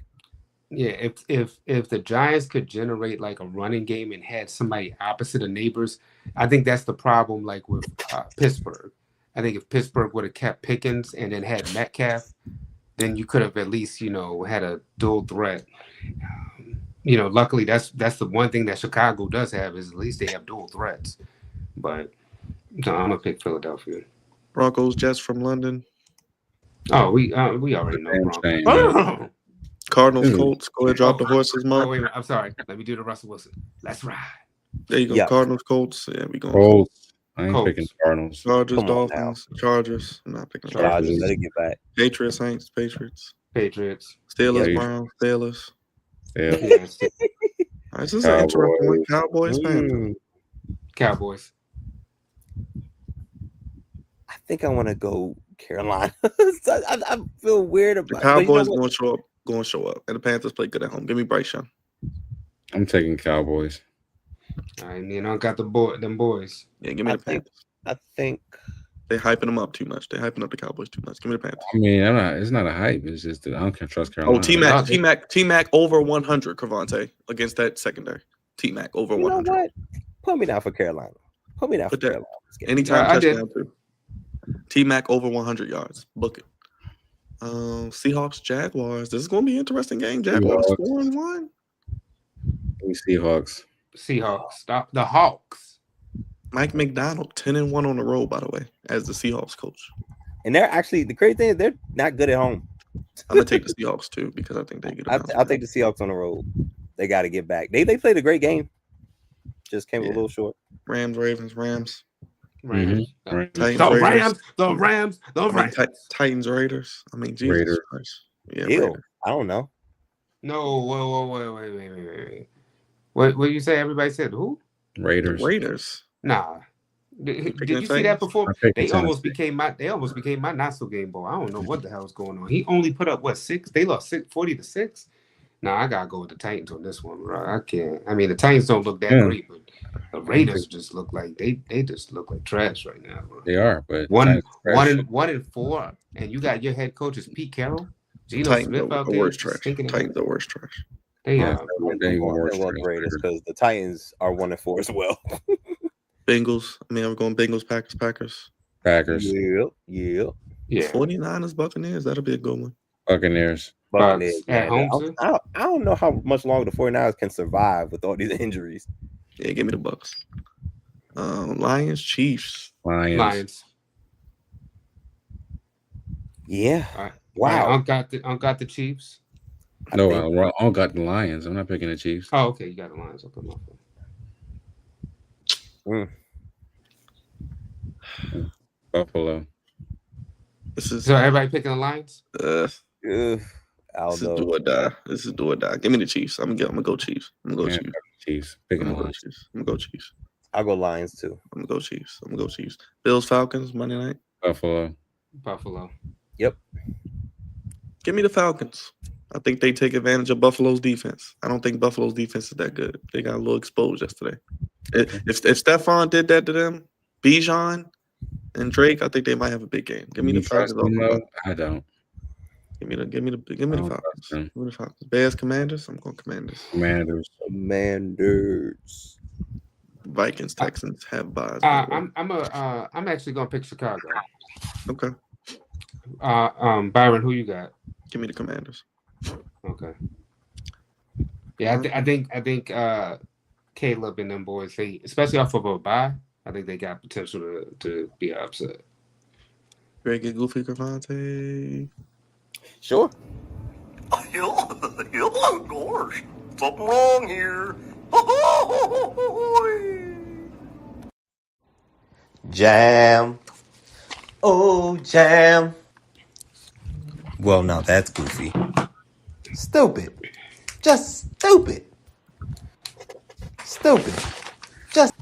Yeah, if the Giants could generate like a running game and had somebody opposite of Neighbors, I think that's the problem. Like with Pittsburgh, I think if Pittsburgh would have kept Pickens and then had Metcalf, then you could have at least had a dual threat. Luckily that's the one thing that Chicago does have is at least they have dual threats. But no, I'm gonna pick Philadelphia. Broncos, Jets from London. Oh, we already know Broncos. Oh! Cardinals, Colts. Go ahead, drop the horses, Mark. Oh, wait a minute. I'm sorry. Let me do the Russell Wilson. Let's ride. There you go. Yep. Cardinals, Colts. Yeah, we going. Colts. I ain't picking Cardinals. Chargers, Dolphins. Chargers. I'm not picking Chargers. Let it get back. Patriots, Saints, Patriots. Steelers, Browns, Steelers. Yeah. All right, this is an interesting one. Cowboys, Panthers. Cowboys. I think I want to go Carolina. I feel weird about the Cowboys going to show up, and the Panthers play good at home. Give me Bryce Young. I'm taking Cowboys. I mean, I got them boys. Yeah, give me the Panthers. I think they're hyping them up too much. They're hyping up the Cowboys too much. Give me the Panthers. I mean, it's not a hype. It's just that I don't trust Carolina. Oh, T-Mac over 100, Cavante, against that secondary. T-Mac over 100. You know what? Put me down for Carolina. Put me down for Carolina. Anytime touchdown too. T-Mac over 100 yards. Book it. Seahawks, Jaguars. This is going to be an interesting game. Jaguars 4-1. Seahawks. Stop the Hawks. Mike McDonald 10-1 on the road, by the way, as the Seahawks coach. And they're actually, the crazy thing is they're not good at home. I'm gonna take the Seahawks too because I think they get. I'll take the Seahawks on the road. They got to get back. They played a great game. Just came a little short. Rams, Ravens, Rams. Rams. Titans, the Rams. Titans, Raiders. I mean, Jesus Raiders. Christ. Yeah, Ew, I don't know. No, wait. What you say? Everybody said who? Raiders. Nah. Did you see that before? They almost became my not so game boy. I don't know what the hell's going on. He only put up 6? They lost 40-6. Nah, I gotta go with the Titans on this one, bro. I can't. I mean, the Titans don't look that great, but the Raiders just look like they just look like trash right now, bro. They are, but 1-4, and you got your head coach is Pete Carroll. Geno Smith out there. Titans the worst trash. They are. They want Raiders because the Titans are 1-4 as well. Bengals. I mean, I'm going Bengals, Packers. Yeah. 49ers, Buccaneers. That'll be a good one. Buccaneers. At home, I don't know how much longer the 49ers can survive with all these injuries. Yeah, give me the Bucks. Lions, Chiefs. Lions. Yeah. Right. Wow. I got the Chiefs. No, I got the Lions. I'm not picking the Chiefs. Oh, okay. You got the Lions. Okay. Buffalo. So everybody picking the Lions? This is do or die. Give me the Chiefs. I'm gonna go Chiefs. Chiefs. Picking the Lions. I'm gonna go Chiefs. I'll go Lions too. I'm gonna go Chiefs. Bills, Falcons, Monday night. Buffalo. Yep. Give me the Falcons. I think they take advantage of Buffalo's defense. I don't think Buffalo's defense is that good. They got a little exposed yesterday. If Stephon did that to them, Bijan and Drake, I think they might have a big game. Give me the Falcons. I don't. Give me the Falcons. Give me the Falcons. Bears, Commanders. I'm going Commanders. Commanders. Vikings, Texans have buys. I'm actually gonna pick Chicago. Okay. Byron, who you got? Give me the Commanders. Okay. Yeah, I think Caleb and them boys, they especially off of a bye, I think they got potential to be upset. Ready to get goofy, Cavante? Sure. Of course. Something wrong here. Jam. Oh, jam. Well, now that's goofy. Stupid. Just stupid. Just.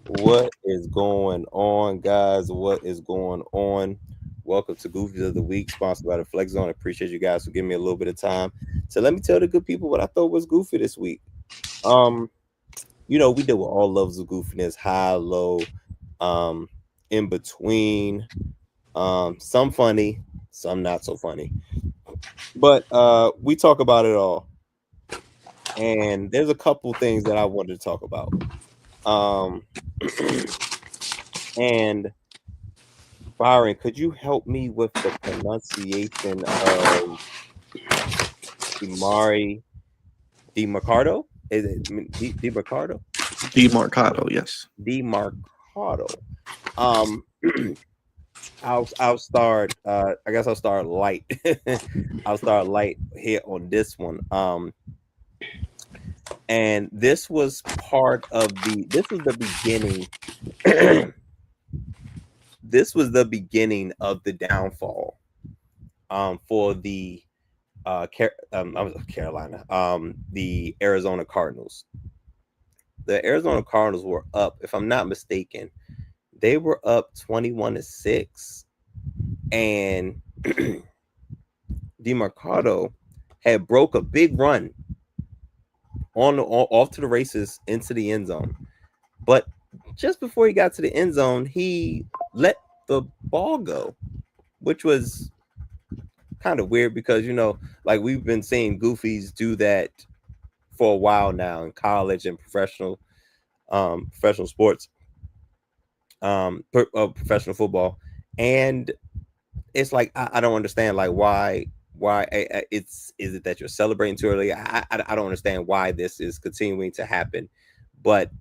What is going on, guys? What is going on? Welcome to Goofies of the Week, sponsored by the Flex Zone. I appreciate you guys for giving me a little bit of time. So let me tell the good people what I thought was goofy this week. We deal with all levels of goofiness, high, low, in between, some funny, some not so funny. But we talk about it all. And there's a couple things that I wanted to talk about. And Byron, could you help me with the pronunciation of DiMarcado? Is it DiMarcado? DeMarcado, yes. DiMarcado. I'll start. I guess I'll start light. I'll start light here on this one. And this was part of this was the beginning. This was the beginning of the downfall for the Carolina, the Arizona Cardinals. The Arizona Cardinals were up, if I'm not mistaken, they were up 21-6, and DiMarcado had broke a big run off to the races into the end zone, but just before he got to the end zone, he let the ball go, which was kind of weird because like we've been seeing goofies do that for a while now in college and professional sports, professional football, and it's like I don't understand like why is it that you're celebrating too early? I don't understand why this is continuing to happen, but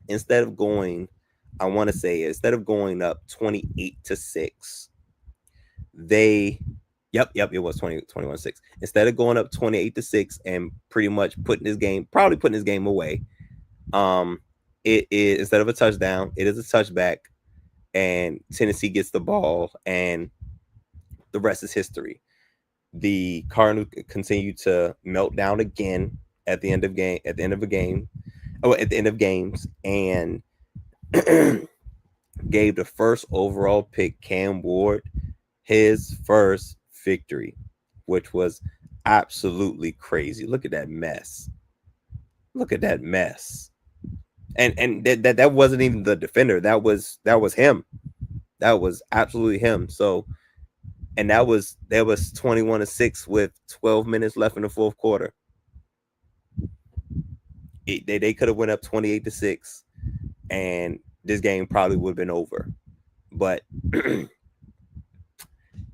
instead of going up 28-6, it was 21-6. Instead of going up 28-6 and pretty much putting this game away, it is, instead of a touchdown, it is a touchback, and Tennessee gets the ball, and the rest is history. The Cardinals continue to melt down again at the end of games, and gave the first overall pick, Cam Ward, his first victory, which was absolutely crazy. Look at that mess. And that wasn't even the defender. That was him. That was absolutely him. So, and that was 21-6 with 12 minutes left in the fourth quarter. They could have went up 28-6, and this game probably would have been over. But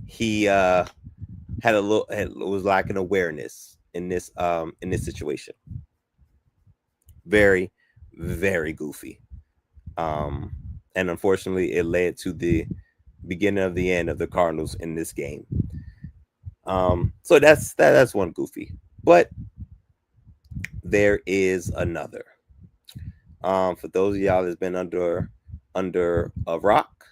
he was lacking awareness in this situation. Very, very goofy. And unfortunately, it led to the beginning of the end of the Cardinals in this game. So that's one goofy. But there is another. For those of y'all that's been under a rock,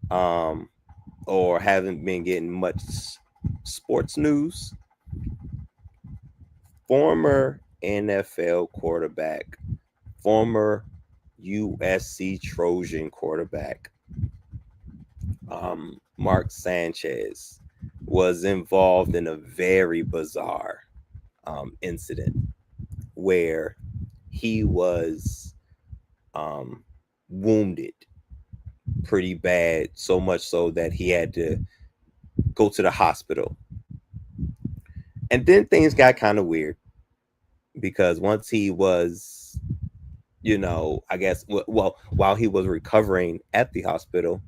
or haven't been getting much sports news, former NFL quarterback, former USC Trojan quarterback, Mark Sanchez, was involved in a very bizarre incident where he was wounded pretty bad, so much so that he had to go to the hospital. And then things got kind of weird, because once he was, I guess, while he was recovering at the hospital,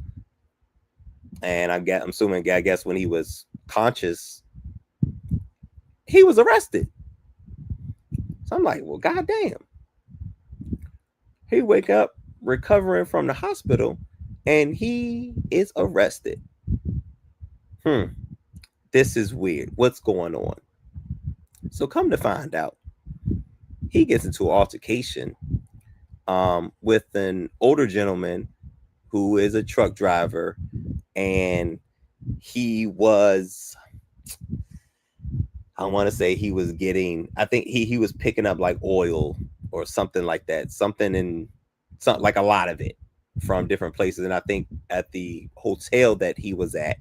and I'm assuming when he was conscious, he was arrested. So I'm like, well, goddamn. He wake up recovering from the hospital, and he is arrested. This is weird. What's going on? So come to find out, he gets into an altercation with an older gentleman who is a truck driver, and he was, I want to say he was getting, I think he was picking up like oil or something like that, something like a lot of it. from different places, and I think at the hotel that he was at,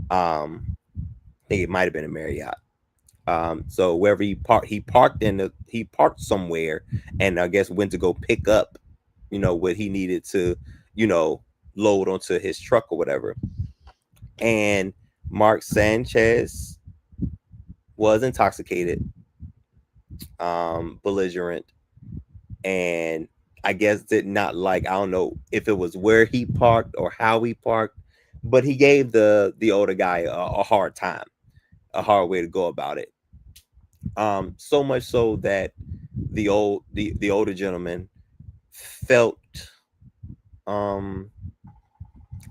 I think it might have been a Marriott. So wherever he parked somewhere, and I guess went to go pick up, what he needed to, load onto his truck or whatever. And Mark Sanchez was intoxicated, belligerent, and I guess did not like, I don't know if it was where he parked or how he parked, but he gave the older guy a hard time, a hard way to go about it. So much so that the older gentleman felt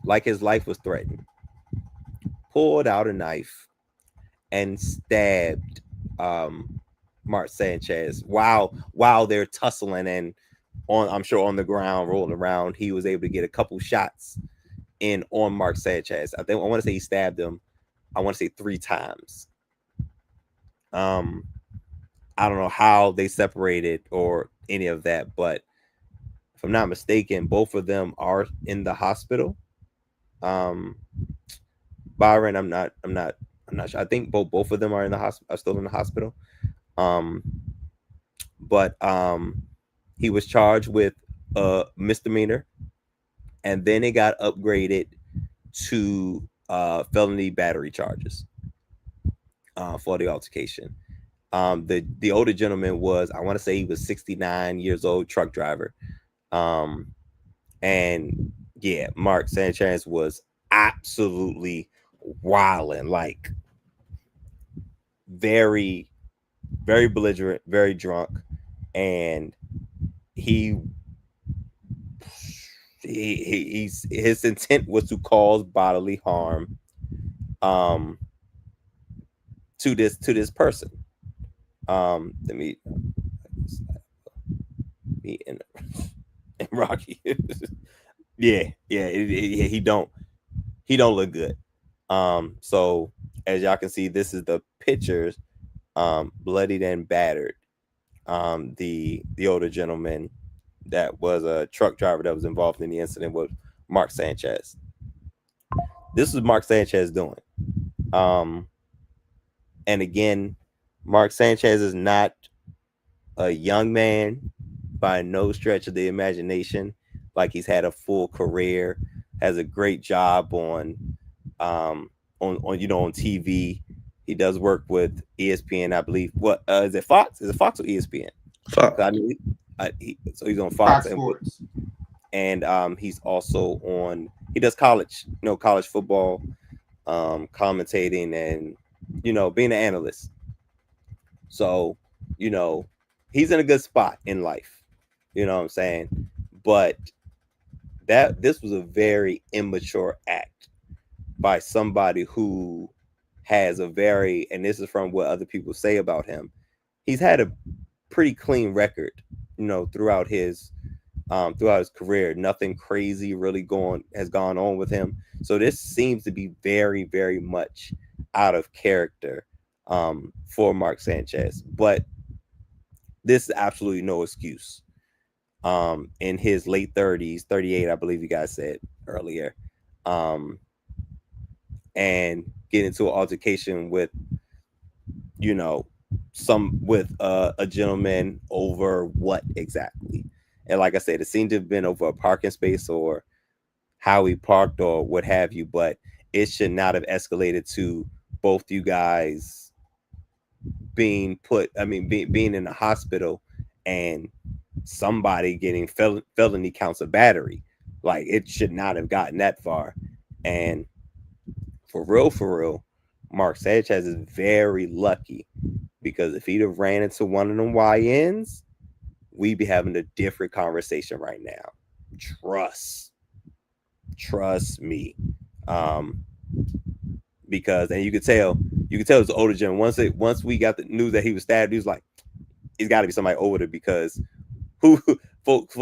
like his life was threatened, pulled out a knife and stabbed Mark Sanchez while they're tussling, and I'm sure on the ground rolling around, he was able to get a couple shots in on Mark Sanchez. I want to say he stabbed him, I want to say 3 times. I don't know how they separated or any of that, but if I'm not mistaken, both of them are in the hospital. Byron, I'm not sure. I think both of them are still in the hospital. But he was charged with a misdemeanor, and then it got upgraded to felony battery charges for the altercation. The older gentleman was, I want to say he was 69 years old, truck driver. And yeah, Mark Sanchez was absolutely wilding, like very, very belligerent, very drunk, and his intent was to cause bodily harm to this person. Let me and Rocky. yeah, he don't look good. So as y'all can see, this is the pictures, bloodied and battered. The older gentleman that was a truck driver that was involved in the incident was Mark Sanchez. This is Mark Sanchez doing. And again, Mark Sanchez is not a young man by no stretch of the imagination. Like, he's had a full career, has a great job on TV. He does work with ESPN, I believe. What is it? Fox? Is it Fox or ESPN? Fox. I mean, so he's on Fox Sports. And he's also on. He does college football, commentating, and being an analyst. So he's in a good spot in life. You know what I'm saying? But this was a very immature act by somebody who has a very, and this is from what other people say about him, he's had a pretty clean record, throughout his career. Nothing crazy really has gone on with him. So this seems to be very, very much out of character for Mark Sanchez. But this is absolutely no excuse. In his late 30s, 38, I believe you guys said earlier, and get into an altercation with, a gentleman over what exactly? And like I said, it seemed to have been over a parking space or how he parked or what have you, but it should not have escalated to both you guys being in the hospital and somebody getting felony counts of battery. Like, it should not have gotten that far. And for real, Mark Sanchez is very lucky, because if he'd have ran into one of them YNs, we'd be having a different conversation right now. Trust me. Because, and you could tell it's older gentleman. Once we got the news that he was stabbed, he was like, it's got to be somebody older, because folks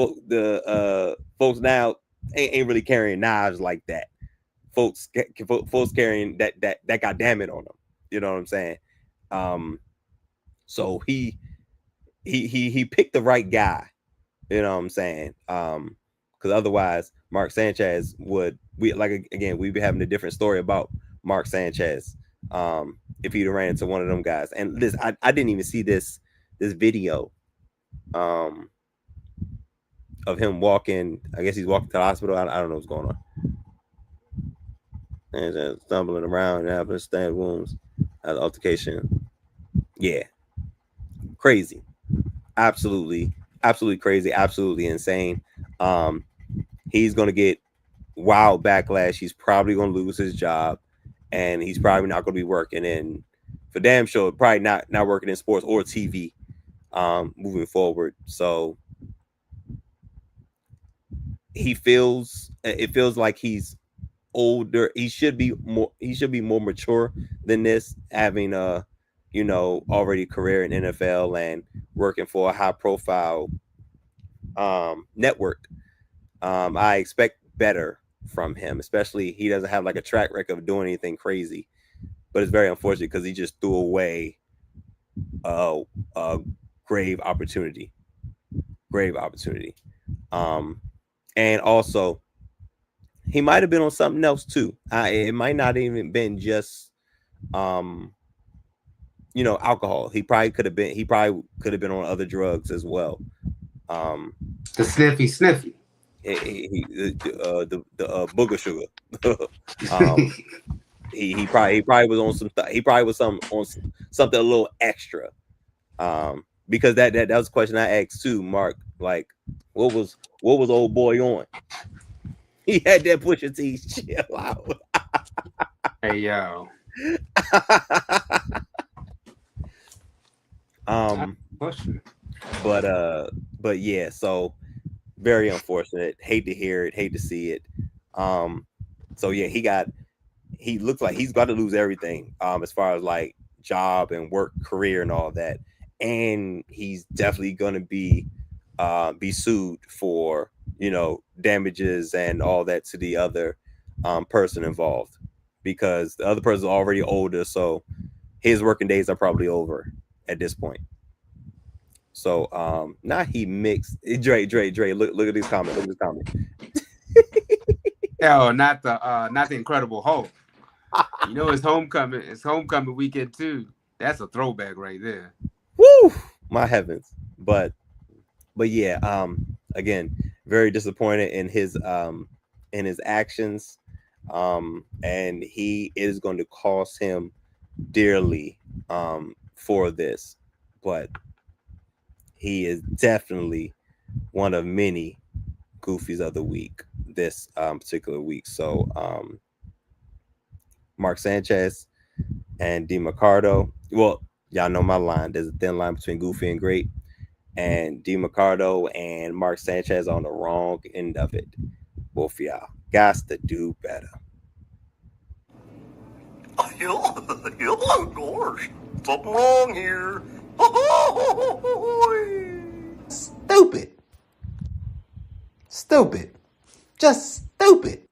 now ain't really carrying knives like that. Folks carrying that goddamn it on them. You know what I'm saying? So he picked the right guy. You know what I'm saying? Because otherwise, Mark Sanchez we'd be having a different story about Mark Sanchez if he'd ran into one of them guys. And this, I didn't even see this video of him walking. I guess he's walking to the hospital. I don't know what's going on. And then stumbling around and having stab wounds at the altercation. Yeah, crazy, absolutely crazy, absolutely insane. He's gonna get wild backlash. He's probably gonna lose his job, and he's probably not gonna be working in, for damn sure, probably not working in sports or TV moving forward. So it feels like he's older. He should be more mature than this, having already career in NFL and working for a high profile network. I expect better from him, especially he doesn't have like a track record of doing anything crazy, but it's very unfortunate because he just threw away a grave opportunity. And also he might have been on something else too. It might not even been just alcohol. He probably could have been on other drugs as well. The sniffy. The booger sugar. he probably was on some. He probably was on something a little extra. Because that was a question I asked too, Mark. Like, what was old boy on? He had that Pusha T chill out. Hey yo. But yeah, so very unfortunate. Hate to hear it, hate to see it. So yeah, he looks like he's got to lose everything as far as like job and work, career and all that. And he's definitely gonna be sued for damages and all that to the other person involved, because the other person is already older, so his working days are probably over at this point. So now he mixed Dre. Look at these comments. Oh, not the Incredible Hulk. It's homecoming weekend too. That's a throwback right there. Woo! My heavens. But yeah, again, very disappointed in his actions. And he is going to cost him dearly for this. But he is definitely one of many goofies of the week this particular week. So Mark Sanchez and D. Mercado. Well, y'all know my line. There's a thin line between goofy and great. And D. Mercado and Mark Sanchez on the wrong end of it. Both of y'all got to do better. Gosh, something wrong here. Stupid. Just stupid.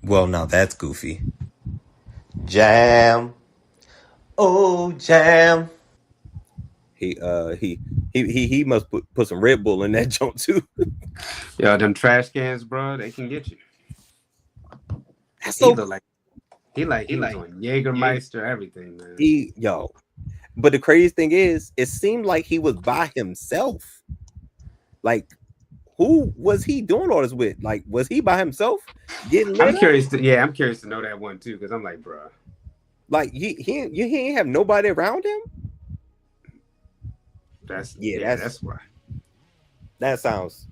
Well, now that's goofy. Jam. Oh, jam. He must put some Red Bull in that joint too. Yo, them trash cans, bro, they can get you. That's he was on Jägermeister, everything, man. But the craziest thing is, it seemed like he was by himself. Like, who was he doing all this with? Like, was he by himself getting lit? I'm curious to know that one too, because I'm like, bro, like he ain't have nobody around him. That's why. That sounds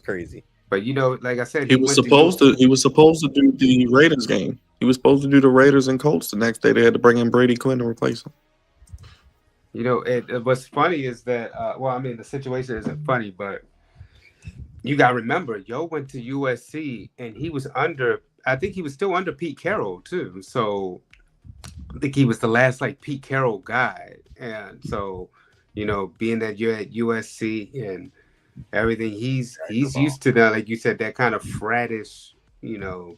crazy. But like I said, he was supposed to do the Raiders game. He was supposed to do the Raiders and Colts the next day. They had to bring in Brady Quinn to replace him. What's funny is that the situation isn't funny, but you got to remember, Yo went to USC and he was still under Pete Carroll too. So I think he was the last like Pete Carroll guy. And so, being that you're at USC and everything, he's used to that, like you said, that kind of frattish,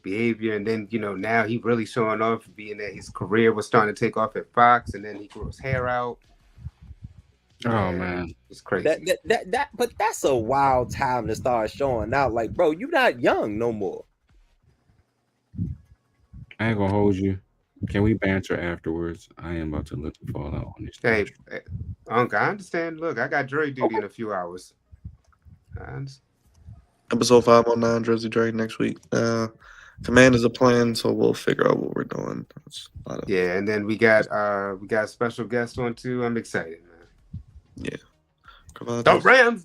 behavior. And then, now he really showing off, being that his career was starting to take off at Fox, and then he grew his hair out. Oh man, it's crazy. But that's a wild time to start showing out. Like, bro, you're not young no more. I ain't gonna hold you. Can we banter afterwards? I am about to look the fall out on this. Hey, Uncle, I understand. Look, I got jury duty in a few hours. Episode 509, Jersey Drake next week. Commanders are playing, so we'll figure out what we're doing. Yeah, and then we got special guest on too. I'm excited, man. Yeah. The Rams.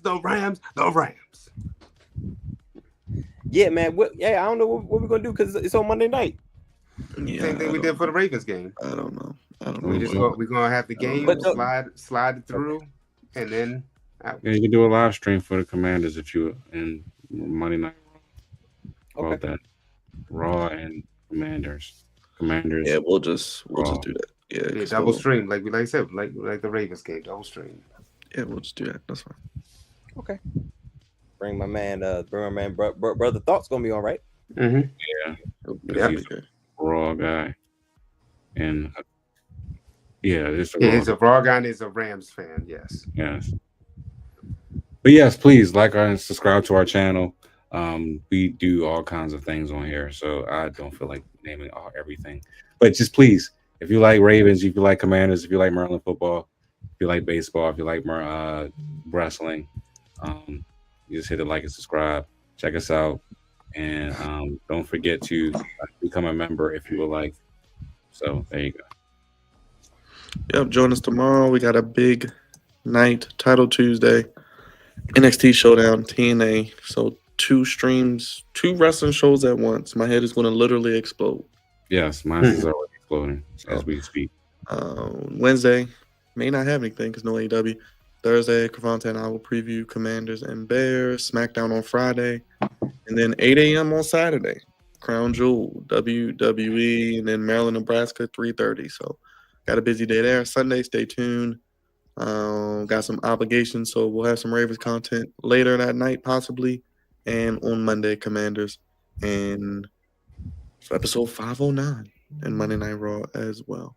Yeah, man. I don't know what we're gonna do because it's on Monday night. Yeah, same thing we did for the Ravens game. I don't know. We're gonna have the game slide it through, and then out. Yeah, you can do a live stream for the Commanders if you and Monday Night Raw. About that Raw and Commanders. Yeah, we'll just do that. Yeah, double stream like I said, like the Ravens game, double stream. Yeah, we'll just do that. That's fine. Okay. Bring my man, brother. Thoughts gonna be all right. Yeah, he's a Raw guy, and he's a Raw guy and he's a Rams fan. Yes. But yes, please like and subscribe to our channel. We do all kinds of things on here, so I don't feel like naming everything. But just please, if you like Ravens, if you like Commanders, if you like Maryland football, if you like baseball, if you like wrestling, you just hit the like and subscribe. Check us out, and don't forget to become a member if you would like. So there you go. Yep, join us tomorrow. We got a big night, Title Tuesday, NXT Showdown, TNA. So 2 streams, 2 wrestling shows at once. My head is going to literally explode. Yes, mine is already exploding as we speak. Wednesday, may not have anything because no AEW. Thursday, Cravante and I will preview Commanders and Bears. SmackDown on Friday. And then 8 a.m. on Saturday, Crown Jewel, WWE, and then Maryland, Nebraska, 3:30. So got a busy day there. Sunday, stay tuned. Got some obligations, so we'll have some Ravens content later that night, possibly. And on Monday, Commanders. And episode 509 and Monday Night Raw as well.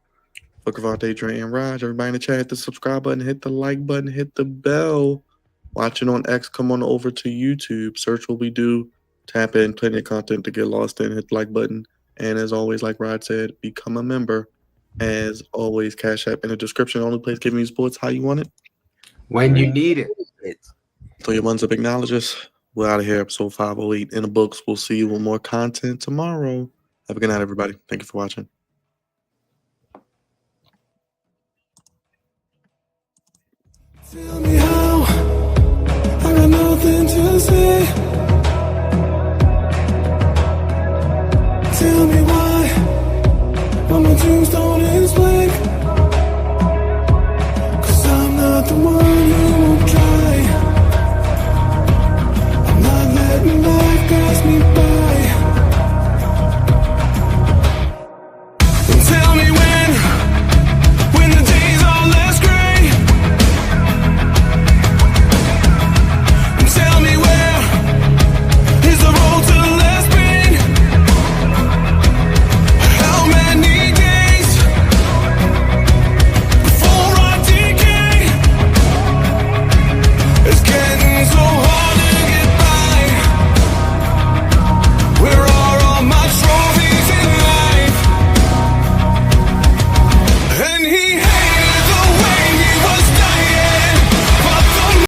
For Cravante, Dre, and Raj, everybody in the chat, hit the subscribe button, hit the like button, hit the bell. Watching on X, come on over to YouTube. Search what we do. Tap in, plenty of content to get lost in. Hit the like button. And as always, like Rod said, become a member. As always, Cash App in the description. Only place giving you sports how you want it. When you need it. So your ones up acknowledge us. We're out of here. Episode 508 in the books. We'll see you with more content tomorrow. Have a good night, everybody. Thank you for watching. Tell me how, I got nothing to say. Tell me why, but my dreams don't explain. 'Cause I'm not the one.